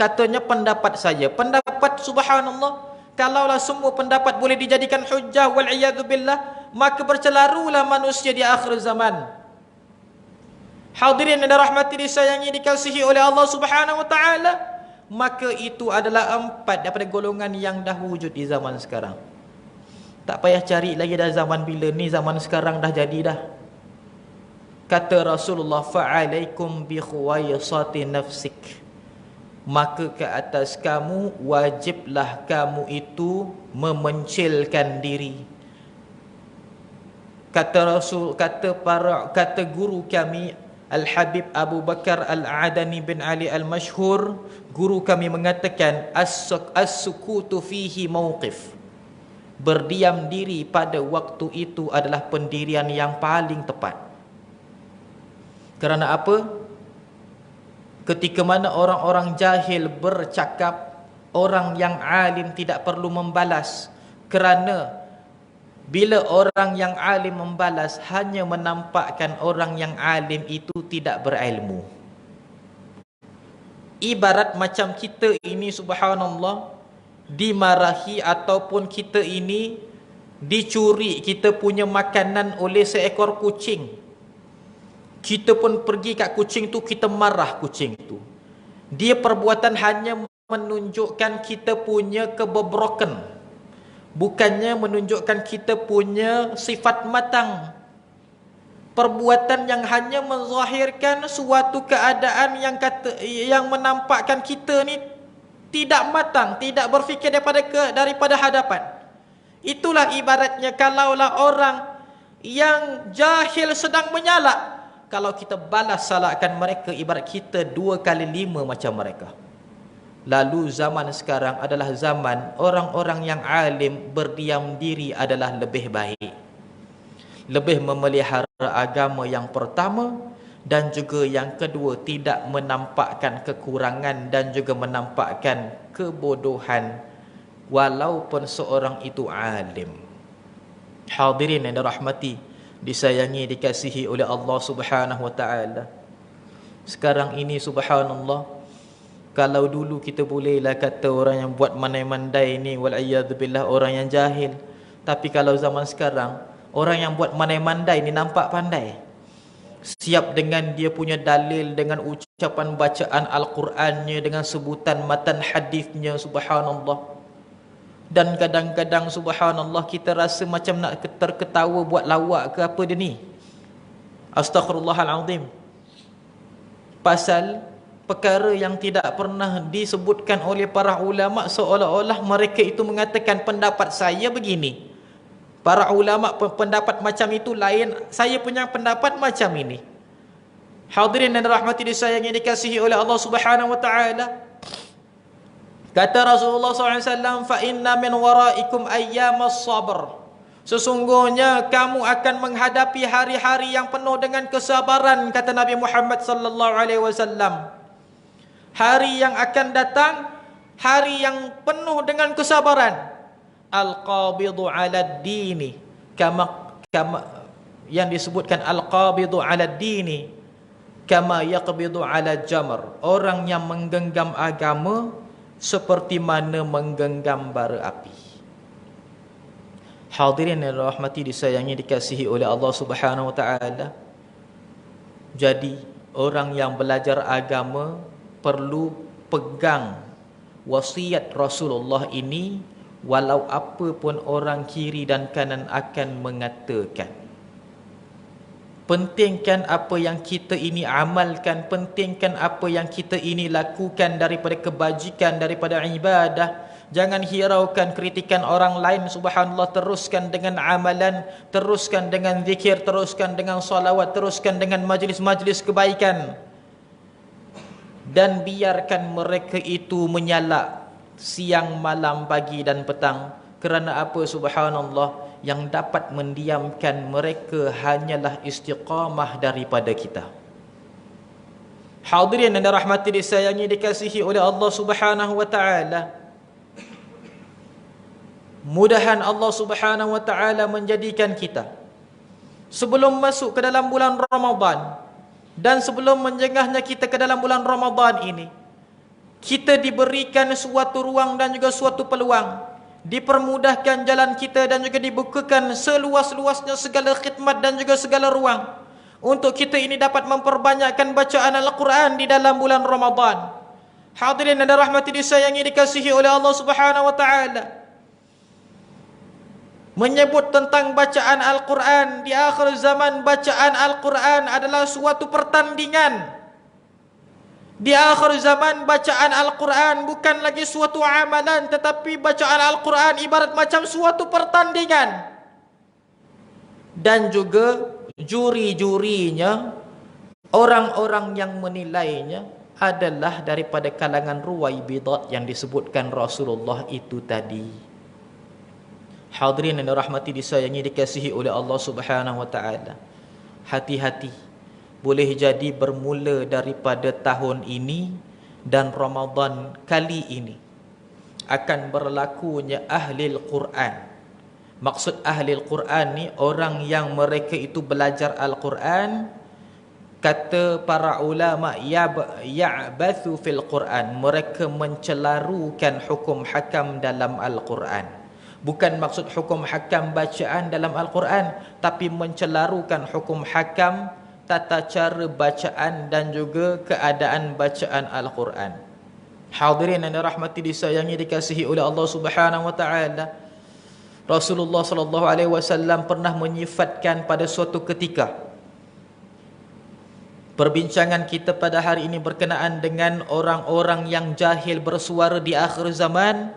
Katanya pendapat saya. Pendapat, subhanallah, kalaulah semua pendapat boleh dijadikan hujjah wal'iyadzubillah, maka bercelarulah manusia di akhir zaman. Hadirin yang dirahmati, disayangi, dikasihi oleh Allah Subhanahu wa taala, maka itu adalah 4 daripada golongan yang dah wujud di zaman sekarang. Tak payah cari lagi dah zaman bila ni, zaman sekarang dah jadi dah. Kata Rasulullah, fa'alaikum bi khuwaisati nafsik, maka ke atas kamu wajiblah kamu itu memencilkan diri. Kata Rasul, kata guru kami Al-Habib Abu Bakar Al-Adani bin Ali Al-Mashhur, guru kami mengatakan as-sukutu fihi mauqif. Berdiam diri pada waktu itu adalah pendirian yang paling tepat. Kerana apa? Ketika mana orang-orang jahil bercakap, orang yang alim tidak perlu membalas. Kerana bila orang yang alim membalas, hanya menampakkan orang yang alim itu tidak berilmu. Ibarat macam kita ini, subhanallah, dimarahi ataupun kita ini dicuri kita punya makanan oleh seekor kucing. Kita pun pergi kat kucing tu, kita marah kucing tu. Dia perbuatan hanya menunjukkan kita punya kebobrokan, bukannya menunjukkan kita punya sifat matang. Perbuatan yang hanya menzahirkan suatu keadaan yang menampakkan kita ni tidak matang, tidak berfikir daripada hadapan. Itulah ibaratnya kalaulah orang yang jahil sedang menyalak, kalau kita balas salahkan mereka, ibarat kita 2 kali 5 macam mereka. Lalu zaman sekarang adalah zaman orang-orang yang alim berdiam diri adalah lebih baik, lebih memelihara agama yang pertama, dan juga yang kedua tidak menampakkan kekurangan dan juga menampakkan kebodohan walaupun seorang itu alim. Hadirin yang dirahmati, disayangi, dikasihi oleh Allah Subhanahu wa taala. Sekarang ini subhanallah, kalau dulu kita bolehlah kata orang yang buat mandai-mandai ni wal'iyadzubillah orang yang jahil. Tapi kalau zaman sekarang, orang yang buat mandai-mandai ni nampak pandai. Siap dengan dia punya dalil, dengan ucapan bacaan Al-Qurannya, dengan sebutan matan hadisnya, subhanallah. Dan kadang-kadang subhanallah kita rasa macam nak terketawa buat lawak ke apa dia ni. Astaghfirullahalazim. Pasal perkara yang tidak pernah disebutkan oleh para ulama, seolah-olah mereka itu mengatakan pendapat saya begini, para ulama pendapat macam itu lain, saya punya pendapat macam ini. Hadirin dan rahmati disayangi, dikasihi oleh Allah Subhanahu wa taala. Kata Rasulullah SAW, fa inna min waraikum ayyamas sabr. Sesungguhnya kamu akan menghadapi hari-hari yang penuh dengan kesabaran, kata Nabi Muhammad sallallahu alaihi wasallam. Hari yang akan datang, hari yang penuh dengan kesabaran. Al-qabidu 'ala ad-dini, kama yang disebutkan al-qabidu 'ala ad-dini kama yaqbidu 'ala jamr. Orang yang menggenggam agama seperti mana menggenggam bara api. Hadirin yang rahmati disayangi, dikasihi oleh Allah Subhanahu wa taala. Jadi orang yang belajar agama perlu pegang wasiat Rasulullah ini, walau apa pun orang kiri dan kanan akan mengatakan. Pentingkan apa yang kita ini amalkan, pentingkan apa yang kita ini lakukan daripada kebajikan, daripada ibadah. Jangan hiraukan kritikan orang lain, subhanallah. Teruskan dengan amalan, teruskan dengan zikir, teruskan dengan salawat, teruskan dengan majlis-majlis kebaikan. Dan biarkan mereka itu menyalak siang, malam, pagi dan petang. Kerana apa subhanallah? Yang dapat mendiamkan mereka hanyalah istiqamah daripada kita. Hadirin yang dirahmati disayangi, dikasihi oleh Allah Subhanahu wa taala. Mudahan Allah Subhanahu wa taala menjadikan kita sebelum masuk ke dalam bulan Ramadan dan sebelum menjengahnya kita ke dalam bulan Ramadan ini, kita diberikan suatu ruang dan juga suatu peluang, dipermudahkan jalan kita dan juga dibukakan seluas-luasnya segala khidmat dan juga segala ruang untuk kita ini dapat memperbanyakkan bacaan Al-Quran di dalam bulan Ramadan. Hadirin dan rahmati disayangi, dikasihi oleh Allah Subhanahu wa taala. Menyebut tentang bacaan Al-Quran di akhir zaman, bacaan Al-Quran adalah suatu pertandingan. Di akhir zaman bacaan Al-Quran bukan lagi suatu amalan, tetapi bacaan Al-Quran ibarat macam suatu pertandingan. Dan juga juri-jurinya Orang-orang yang menilainya adalah daripada kalangan Ruwaibidah yang disebutkan Rasulullah itu tadi. Hadirin yang dirahmati, disayangi, dikasihi oleh Allah Subhanahu wa taala. Hati-hati. Boleh jadi bermula daripada tahun ini dan Ramadan kali ini akan berlakunya ahli Al-Quran. Maksud ahli Al-Quran ni orang yang mereka itu belajar Al-Quran. Kata para ulama, ya'bathu fil Quran, mereka mencelarukan hukum hakam dalam Al-Quran. Bukan maksud hukum hakam bacaan dalam Al-Quran, tapi mencelarukan hukum hakam, tata cara bacaan dan juga keadaan bacaan Al-Quran. Hadirin yang dirahmati, disayangi, dikasihi oleh Allah Subhanahu wa taala. Rasulullah sallallahu alaihi wasallam pernah menyifatkan pada suatu ketika. Perbincangan kita pada hari ini berkenaan dengan orang-orang yang jahil bersuara di akhir zaman,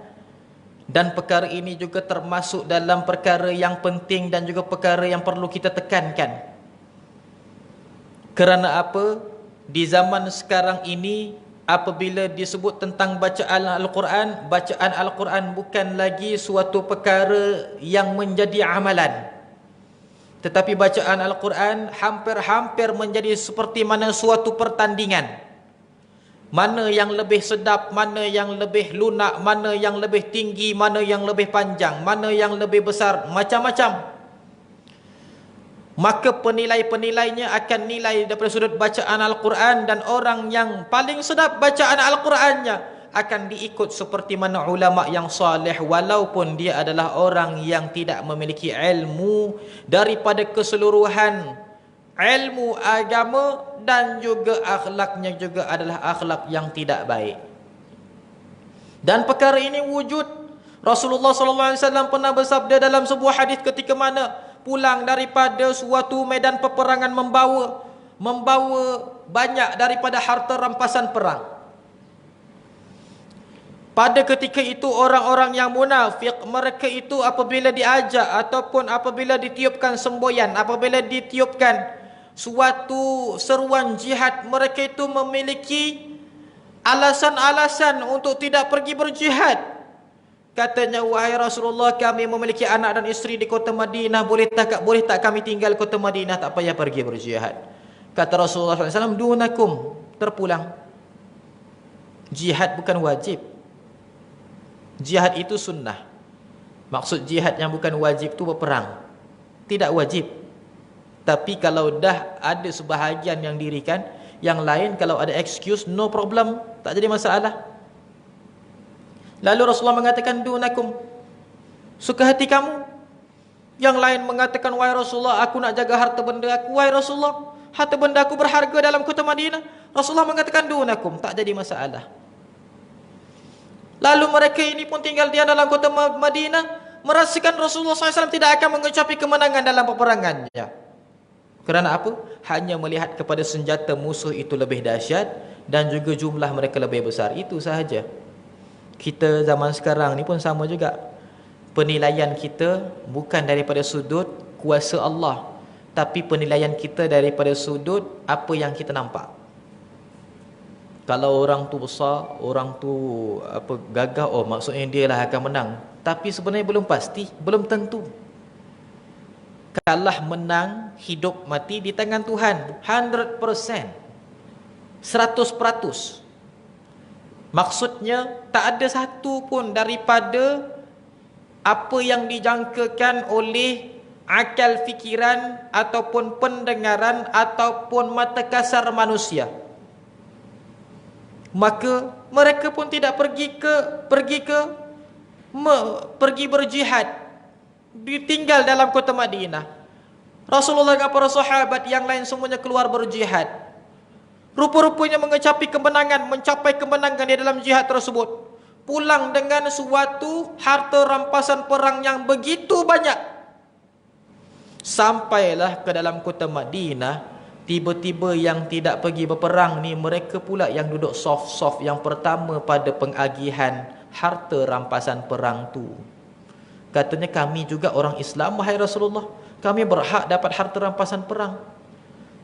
dan perkara ini juga termasuk dalam perkara yang penting dan juga perkara yang perlu kita tekankan. Kerana apa? Di zaman sekarang ini, apabila disebut tentang bacaan Al-Quran bukan lagi suatu perkara yang menjadi amalan. Tetapi bacaan Al-Quran hampir-hampir menjadi seperti mana suatu pertandingan. Mana yang lebih sedap, mana yang lebih lunak, mana yang lebih tinggi, mana yang lebih panjang, mana yang lebih besar, macam-macam. Maka penilai-penilainya akan nilai daripada sudut bacaan Al-Quran, dan orang yang paling sedap bacaan Al-Qurannya akan diikut seperti mana ulama yang salih, walaupun dia adalah orang yang tidak memiliki ilmu daripada keseluruhan ilmu agama, dan juga akhlaknya juga adalah akhlak yang tidak baik. Dan perkara ini wujud. Rasulullah SAW pernah bersabda dalam sebuah hadis ketika mana pulang daripada suatu medan peperangan membawa banyak daripada harta rampasan perang. Pada ketika itu orang-orang yang munafik, mereka itu apabila diajak ataupun apabila ditiupkan semboyan, apabila ditiupkan suatu seruan jihad, mereka itu memiliki alasan-alasan untuk tidak pergi berjihad. Katanya, wahai Rasulullah, kami memiliki anak dan isteri di kota Madinah, boleh tak kami tinggal kota Madinah, tak payah pergi berjihad. Kata Rasulullah SAW, dunakum, terpulang. Jihad bukan wajib. Jihad itu sunnah. Maksud jihad yang bukan wajib itu berperang, tidak wajib. Tapi kalau dah ada sebahagian yang dirikan, yang lain kalau ada excuse, no problem, tak jadi masalah. Lalu Rasulullah mengatakan, dunakum, suka hati kamu. Yang lain mengatakan, wahai Rasulullah, aku nak jaga harta benda aku. Wahai Rasulullah, harta benda aku berharga dalam kota Madinah. Rasulullah mengatakan, dunakum, tak jadi masalah. Lalu mereka ini pun tinggal diam dalam kota Madinah, merasakan Rasulullah SAW tidak akan mengecapi kemenangan dalam peperangannya. Kerana apa? Hanya melihat kepada senjata musuh itu lebih dahsyat, dan juga jumlah mereka lebih besar. Itu sahaja. Kita zaman sekarang ni pun sama juga. Penilaian kita bukan daripada sudut kuasa Allah, tapi penilaian kita daripada sudut apa yang kita nampak. Kalau orang tu besar, orang tu gagah, oh maksudnya dia lah akan menang. Tapi sebenarnya belum pasti, belum tentu. Kalah menang, hidup mati di tangan Tuhan, 100%, 100%. Maksudnya tak ada satu pun daripada apa yang dijangkakan oleh akal fikiran ataupun pendengaran ataupun mata kasar manusia. Maka mereka pun tidak pergi berjihad, ditinggal dalam kota Madinah. Rasulullah dan para sahabat yang lain semuanya keluar berjihad. Rupa-rupanya mencapai kemenangan di dalam jihad tersebut. Pulang dengan suatu harta rampasan perang yang begitu banyak. Sampailah ke dalam kota Madinah, tiba-tiba yang tidak pergi berperang ni, mereka pula yang duduk soft-soft yang pertama pada pengagihan harta rampasan perang tu. Katanya, kami juga orang Islam, wahai Rasulullah, kami berhak dapat harta rampasan perang.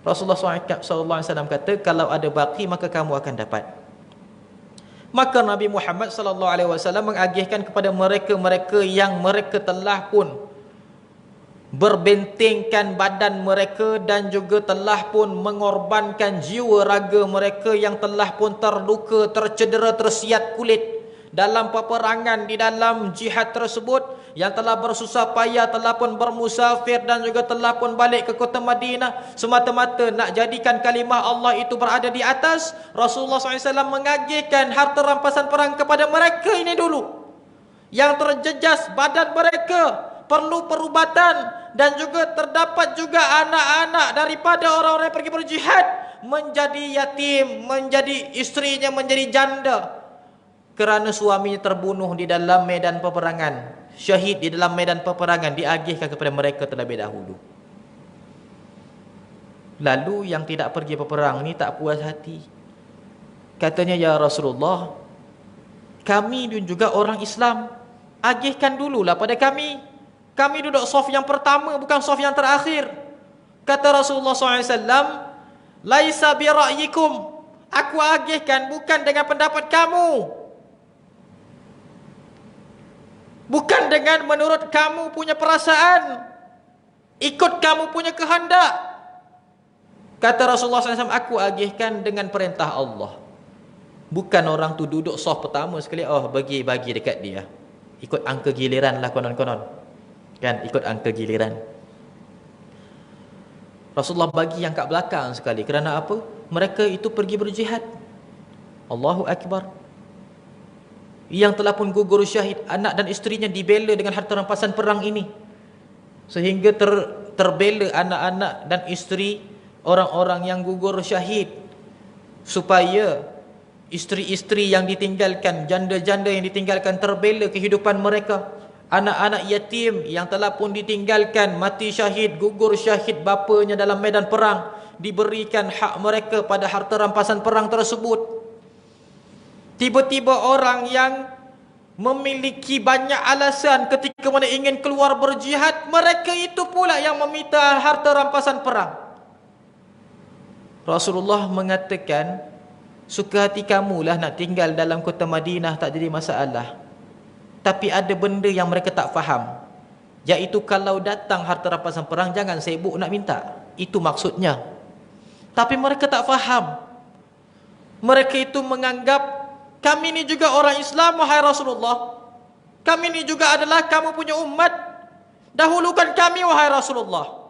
Rasulullah SAW kata, kalau ada baki maka kamu akan dapat. Maka Nabi Muhammad SAW mengagihkan kepada mereka-mereka yang mereka telah pun berbentengkan badan mereka dan juga telah pun mengorbankan jiwa raga mereka yang telah pun terluka, tercedera, tersiat kulit dalam peperangan di dalam jihad tersebut, yang telah bersusah payah, telah pun bermusafir dan juga telah pun balik ke kota Madinah semata-mata nak jadikan kalimah Allah itu berada di atas. Rasulullah SAW mengagihkan harta rampasan perang kepada mereka ini dulu, yang terjejas badan mereka, perlu perubatan, dan juga terdapat juga anak-anak daripada orang-orang yang pergi berjihad menjadi yatim, menjadi istrinya menjadi janda kerana suaminya terbunuh di dalam medan peperangan, syahid di dalam medan peperangan, diagihkan kepada mereka terlebih dahulu. Lalu yang tidak pergi berperang ni tak puas hati, katanya, ya Rasulullah, kami juga orang Islam, agihkan dululah pada kami. Kami duduk saf yang pertama, bukan saf yang terakhir. Kata Rasulullah SAW, laisa bi ra'yikum, aku agihkan bukan dengan pendapat kamu, bukan dengan menurut kamu punya perasaan, ikut kamu punya kehendak. Kata Rasulullah SAW, aku agihkan dengan perintah Allah. Bukan orang tu duduk saf pertama sekali, oh bagi-bagi dekat dia, ikut angka giliran lah konon-konon, kan, ikut angka giliran. Rasulullah bagi yang kat belakang sekali. Kerana apa? Mereka itu pergi berjihad. Allahu Akbar. Yang telah pun gugur syahid, anak dan isterinya dibela dengan harta rampasan perang ini, sehingga terbela anak-anak dan isteri orang-orang yang gugur syahid, supaya isteri-isteri yang ditinggalkan, janda-janda yang ditinggalkan, terbela kehidupan mereka. Anak-anak yatim yang telah pun ditinggalkan, mati syahid, gugur syahid bapanya dalam medan perang, diberikan hak mereka pada harta rampasan perang tersebut. Tiba-tiba orang yang memiliki banyak alasan ketika mana ingin keluar berjihad, mereka itu pula yang meminta harta rampasan perang. Rasulullah mengatakan, suka hati kamulah nak tinggal dalam kota Madinah, tak jadi masalah. Tapi ada benda yang mereka tak faham, iaitu kalau datang harta rampasan perang, jangan sibuk nak minta. Itu maksudnya. Tapi mereka tak faham. Mereka itu menganggap, kami ni juga orang Islam, wahai Rasulullah. Kami ni juga adalah kamu punya umat. Dahulukan kami, wahai Rasulullah.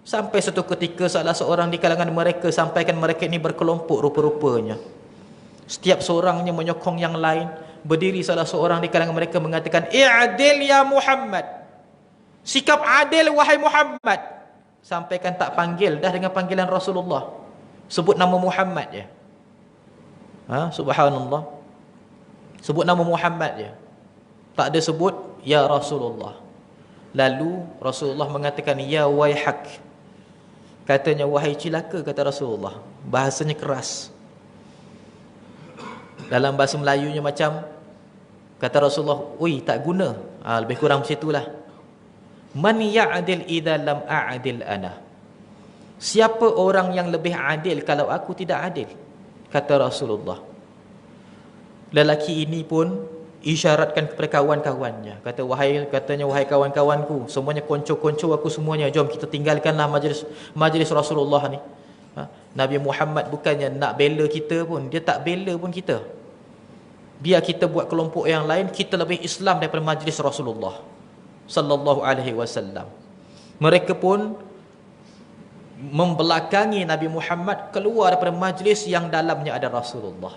Sampai satu ketika salah seorang di kalangan mereka sampaikan mereka ini berkelompok rupa-rupanya. Setiap seorangnya menyokong yang lain. Berdiri salah seorang di kalangan mereka mengatakan, i'adil ya Muhammad, sikap adil wahai Muhammad. Sampaikan tak panggil dah dengan panggilan Rasulullah, sebut nama Muhammad je. Subhanallah, sebut nama Muhammad je, tak ada sebut ya Rasulullah. Lalu Rasulullah mengatakan, ya waihak, katanya wahai cilaka, kata Rasulullah. Bahasanya keras. Dalam bahasa Melayunya macam, kata Rasulullah, ui tak guna, lebih kurang macam itulah. Man ya'adil idza lam a'adil ana, siapa orang yang lebih adil kalau aku tidak adil, kata Rasulullah. Lelaki ini pun isyaratkan kepada kawan-kawannya, katanya wahai kawan-kawanku, semuanya konco-konco aku semuanya, jom kita tinggalkanlah majlis Rasulullah ni. Nabi Muhammad bukannya nak bela kita pun, dia tak bela pun kita. Biar kita buat kelompok yang lain, kita lebih Islam daripada majlis Rasulullah sallallahu alaihi wasallam. Mereka pun membelakangi Nabi Muhammad keluar daripada majlis yang dalamnya ada Rasulullah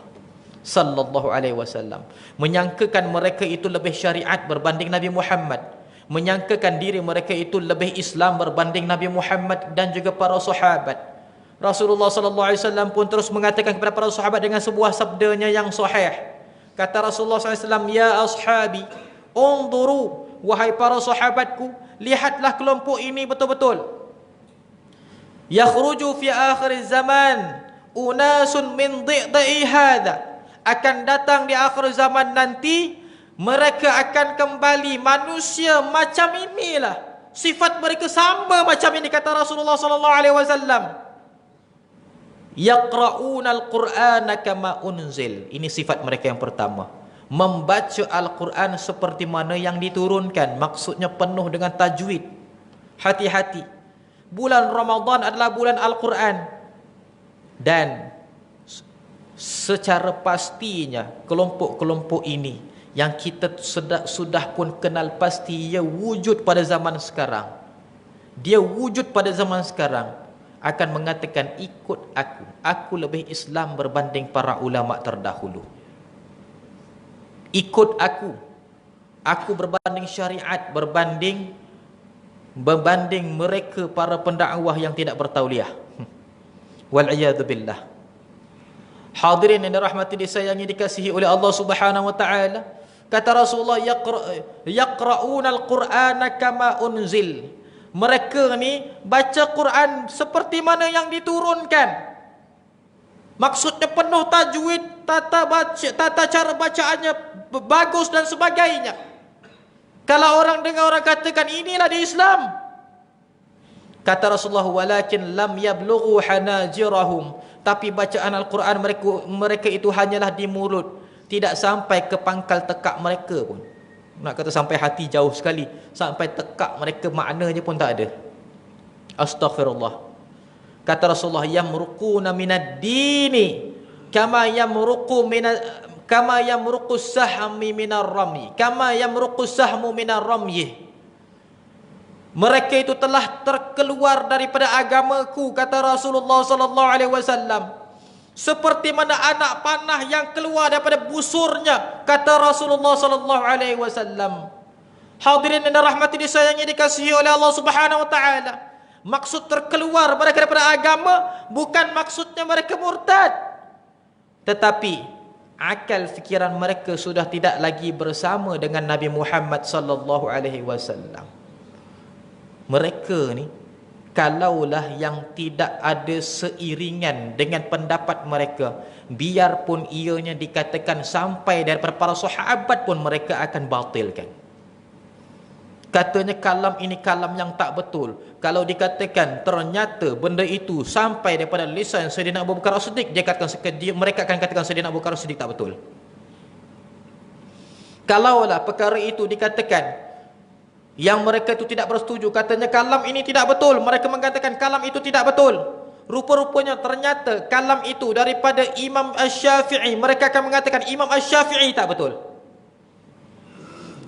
sallallahu alaihi wasallam. Menyangkakan mereka itu lebih syariat berbanding Nabi Muhammad, menyangkakan diri mereka itu lebih Islam berbanding Nabi Muhammad dan juga para sahabat. Rasulullah sallallahu alaihi wasallam pun terus mengatakan kepada para sahabat dengan sebuah sabdanya yang sahih. Kata Rasulullah SAW, ya ashabi, unduru, wahai para sahabatku, lihatlah kelompok ini betul-betul. Yakhruju fi akhir zaman unasun min dhi'dai hadha, akan datang di akhir zaman nanti, mereka akan kembali manusia macam inilah. Sifat mereka sama macam ini, kata Rasulullah SAW. Yaqra'una al-Qur'ana kama unzil. Ini sifat mereka yang pertama. Membaca Al-Quran seperti mana yang diturunkan. Maksudnya penuh dengan tajwid. Hati-hati. Bulan Ramadan adalah bulan Al-Quran. Dan secara pastinya kelompok-kelompok ini yang kita sudah pun kenal pasti, ia wujud pada zaman sekarang. Dia wujud pada zaman sekarang, akan mengatakan ikut aku lebih Islam berbanding para ulama terdahulu. Ikut aku berbanding syariat, berbanding mereka para pendakwah yang tidak bertauliah. Wal'iyadu billah. Hadirin yang dirahmati, disayangi, dikasihi oleh Allah Subhanahu wa taala, kata Rasulullah, yaqra'una al-Qur'ana kama unzil. Mereka ni baca Quran seperti mana yang diturunkan. Maksudnya penuh tajwid, tata cara bacaannya bagus dan sebagainya. Kalau orang dengar orang katakan inilah di Islam, kata Rasulullah, walakin lam yablughu hanajirahum. Tapi bacaan Al-Quran mereka itu hanyalah di mulut, tidak sampai ke pangkal tekak mereka pun. Nak kata sampai hati jauh sekali, sampai tekak mereka maknanya pun tak ada. Astaghfirullah. Kata Rasulullah, yamruquna minad dini kama yamruqu sahmi minar rami, kama yamruqu sahmu minar ramyi. Mereka itu telah terkeluar daripada agamaku, kata Rasulullah sallallahu alaihi wasallam, seperti mana anak panah yang keluar daripada busurnya, kata Rasulullah sallallahu alaihi wasallam. Hadirin yang dirahmati, disayangi, dikasihi oleh Allah Subhanahu wa taala. Maksud terkeluar mereka daripada agama bukan maksudnya mereka murtad, tetapi akal fikiran mereka sudah tidak lagi bersama dengan Nabi Muhammad sallallahu alaihi wasallam. Mereka ni kalaulah yang tidak ada seiringan dengan pendapat mereka, biarpun ianya dikatakan sampai daripada para sahabat pun mereka akan batilkan. Katanya kalam ini kalam yang tak betul. Kalau dikatakan ternyata benda itu sampai daripada lisan Sayyidina Abu Bakar As-Siddiq, mereka akan katakan Sayyidina Abu Bakar As-Siddiq tak betul. Kalaulah perkara itu dikatakan yang mereka itu tidak bersetuju, katanya kalam ini tidak betul, mereka mengatakan kalam itu tidak betul. Rupa-rupanya ternyata kalam itu daripada Imam Asy-Syafi'i, mereka akan mengatakan Imam Asy-Syafi'i tak betul.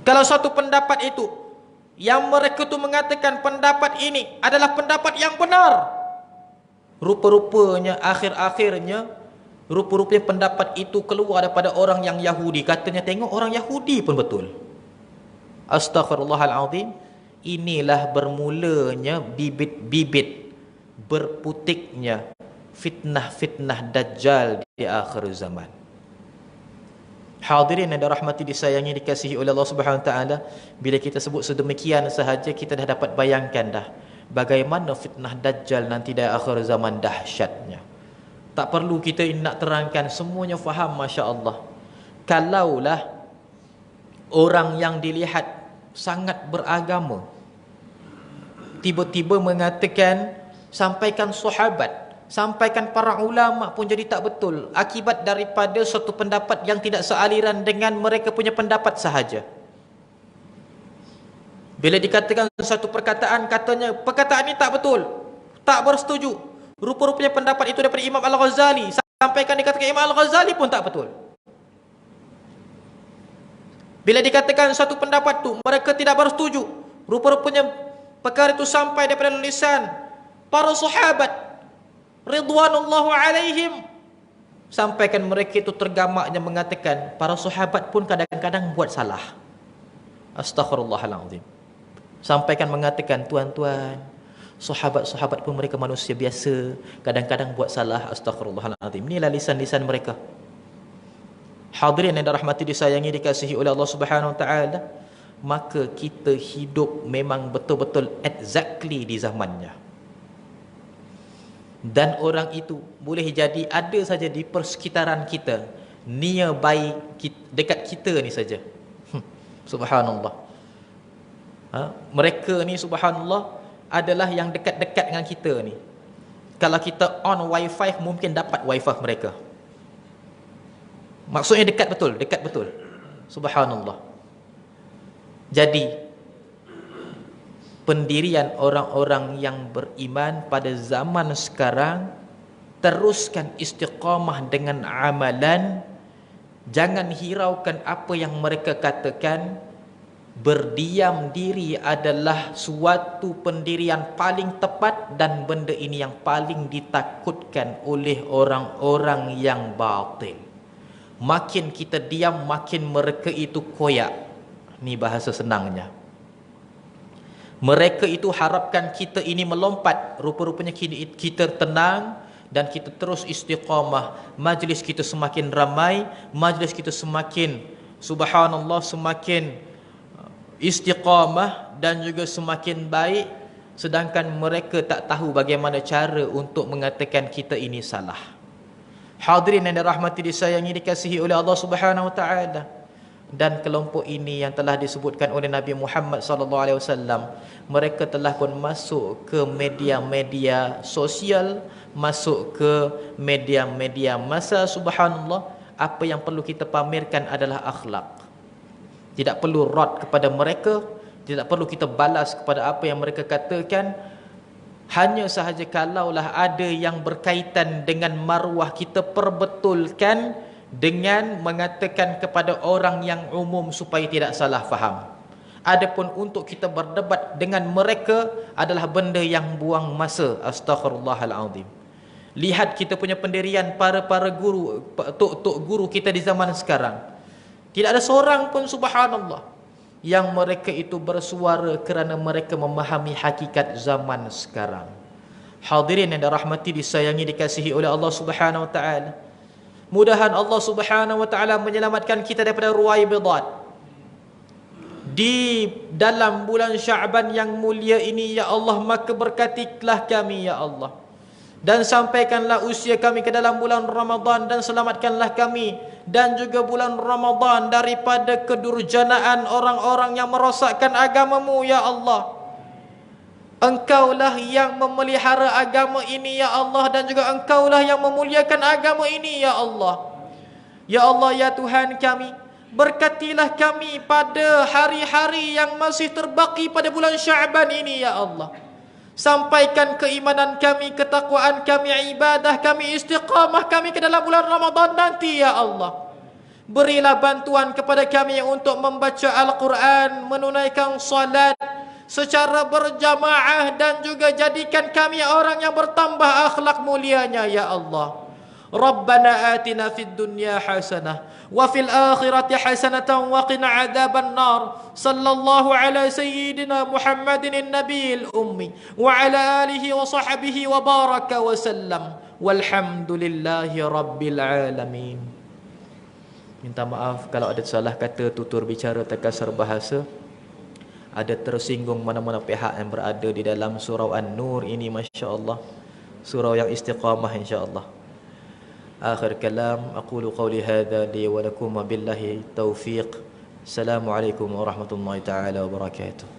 Kalau satu pendapat itu yang mereka itu mengatakan pendapat ini adalah pendapat yang benar, rupa-rupanya akhir-akhirnya pendapat itu keluar daripada orang yang Yahudi. Katanya tengok orang Yahudi pun betul. Astaghfirullahaladzim. Inilah bermulanya bibit-bibit berputiknya fitnah-fitnah Dajjal di akhir zaman. Hadirin yang dirahmati, disayangi, dikasihi oleh Allah Subhanahu wa taala, bila kita sebut sedemikian sahaja kita dah dapat bayangkan dah bagaimana fitnah Dajjal nanti di akhir zaman dahsyatnya. Tak perlu kita nak terangkan, semuanya faham, masya-Allah. Kalaulah orang yang dilihat sangat beragama tiba-tiba mengatakan sampaikan sahabat, sampaikan para ulama pun jadi tak betul, akibat daripada satu pendapat yang tidak sealiran dengan mereka punya pendapat sahaja. Bila dikatakan satu perkataan, katanya perkataan ini tak betul, tak bersetuju, rupa-rupanya pendapat itu daripada Imam Al-Ghazali, sampaikan dikatakan Imam Al-Ghazali pun tak betul. Bila dikatakan satu pendapat tu mereka tidak bersetuju, rupa-rupanya perkara itu sampai daripada lisan para sahabat ridwanullahu alaihim, sampaikan mereka itu tergamaknya mengatakan para sahabat pun kadang-kadang buat salah. Astaghfirullahaladzim. Sampaikan mengatakan, tuan-tuan, sahabat-sahabat pun mereka manusia biasa, kadang-kadang buat salah. Astaghfirullahaladzim. Inilah lisan-lisan mereka. Hadirin yang dirahmati, disayangi, dikasihi oleh Allah Subhanahu wa taala, maka kita hidup memang betul-betul exactly di zamannya. Dan orang itu boleh jadi ada saja di persekitaran kita, nearby dekat kita ni saja. Subhanallah. Mereka ni subhanallah adalah yang dekat-dekat dengan kita ni. Kalau kita on wifi, mungkin dapat wifi mereka. Maksudnya dekat betul. Subhanallah. Jadi pendirian orang-orang yang beriman pada zaman sekarang, teruskan istiqamah dengan amalan. Jangan hiraukan apa yang mereka katakan. Berdiam diri adalah suatu pendirian paling tepat, dan benda ini yang paling ditakutkan oleh orang-orang yang batil. Makin kita diam, makin mereka itu koyak. Ni bahasa senangnya. Mereka itu harapkan kita ini melompat. Rupa-rupanya kita tenang dan kita terus istiqamah. Majlis kita semakin ramai, majlis kita semakin, subhanallah, semakin istiqamah dan juga semakin baik. Sedangkan mereka tak tahu bagaimana cara untuk mengatakan kita ini salah. Hadirin yang dirahmati, disayangi, dikasihi oleh Allah Subhanahu wa taala. Dan kelompok ini yang telah disebutkan oleh Nabi Muhammad sallallahu alaihi wasallam, mereka telah pun masuk ke media-media sosial, masuk ke media-media massa. Subhanallah, apa yang perlu kita pamerkan adalah akhlak. Tidak perlu rad kepada mereka, tidak perlu kita balas kepada apa yang mereka katakan. Hanya sahaja kalaulah ada yang berkaitan dengan maruah, kita perbetulkan dengan mengatakan kepada orang yang umum supaya tidak salah faham. Adapun untuk kita berdebat dengan mereka adalah benda yang buang masa. Astaghfirullahalazim. Lihat kita punya pendirian para guru, tok guru kita di zaman sekarang. Tidak ada seorang pun, subhanallah, yang mereka itu bersuara kerana mereka memahami hakikat zaman sekarang. Hadirin yang dirahmati, disayangi, dikasihi oleh Allah Subhanahu wa taala. Mudahan Allah Subhanahu wa taala menyelamatkan kita daripada ruwaibidat. Di dalam bulan Sya'ban yang mulia ini, ya Allah, maka berkatilah kami, ya Allah, dan sampaikanlah usia kami ke dalam bulan Ramadan, dan selamatkanlah kami dan juga bulan Ramadan daripada kedurjanaan orang-orang yang merosakkan agamamu, ya Allah. Engkaulah yang memelihara agama ini, ya Allah, dan juga Engkaulah yang memuliakan agama ini, ya Allah. Ya Allah, ya Tuhan kami, berkatilah kami pada hari-hari yang masih terbaki pada bulan Sya'ban ini, ya Allah. Sampaikan keimanan kami, ketakwaan kami, ibadah kami, istiqamah kami ke dalam bulan Ramadan nanti, ya Allah. Berilah bantuan kepada kami untuk membaca Al-Quran, menunaikan salat secara berjamaah, dan juga jadikan kami orang yang bertambah akhlak mulianya, ya Allah. Rabbana atina fid dunya hasanah wa fil akhirati hasanatan wa qina adzaban nar. Sallallahu ala sayyidina Muhammadin nabiyil ummi wa ala alihi wa sahbihi wa baraka wa sallam. Walhamdulillahi rabbil alamin. Minta maaf kalau ada salah kata, tutur bicara, terkasar bahasa, ada tersinggung mana-mana pihak yang berada di dalam surau An-Nur ini, masya-Allah, surau yang istiqamah insya-Allah. Akhir kalam, aqulu qawli hadha li wa lakum, wa billahi taufiq. Assalamualaikum warahmatullahi taala wabarakatuh.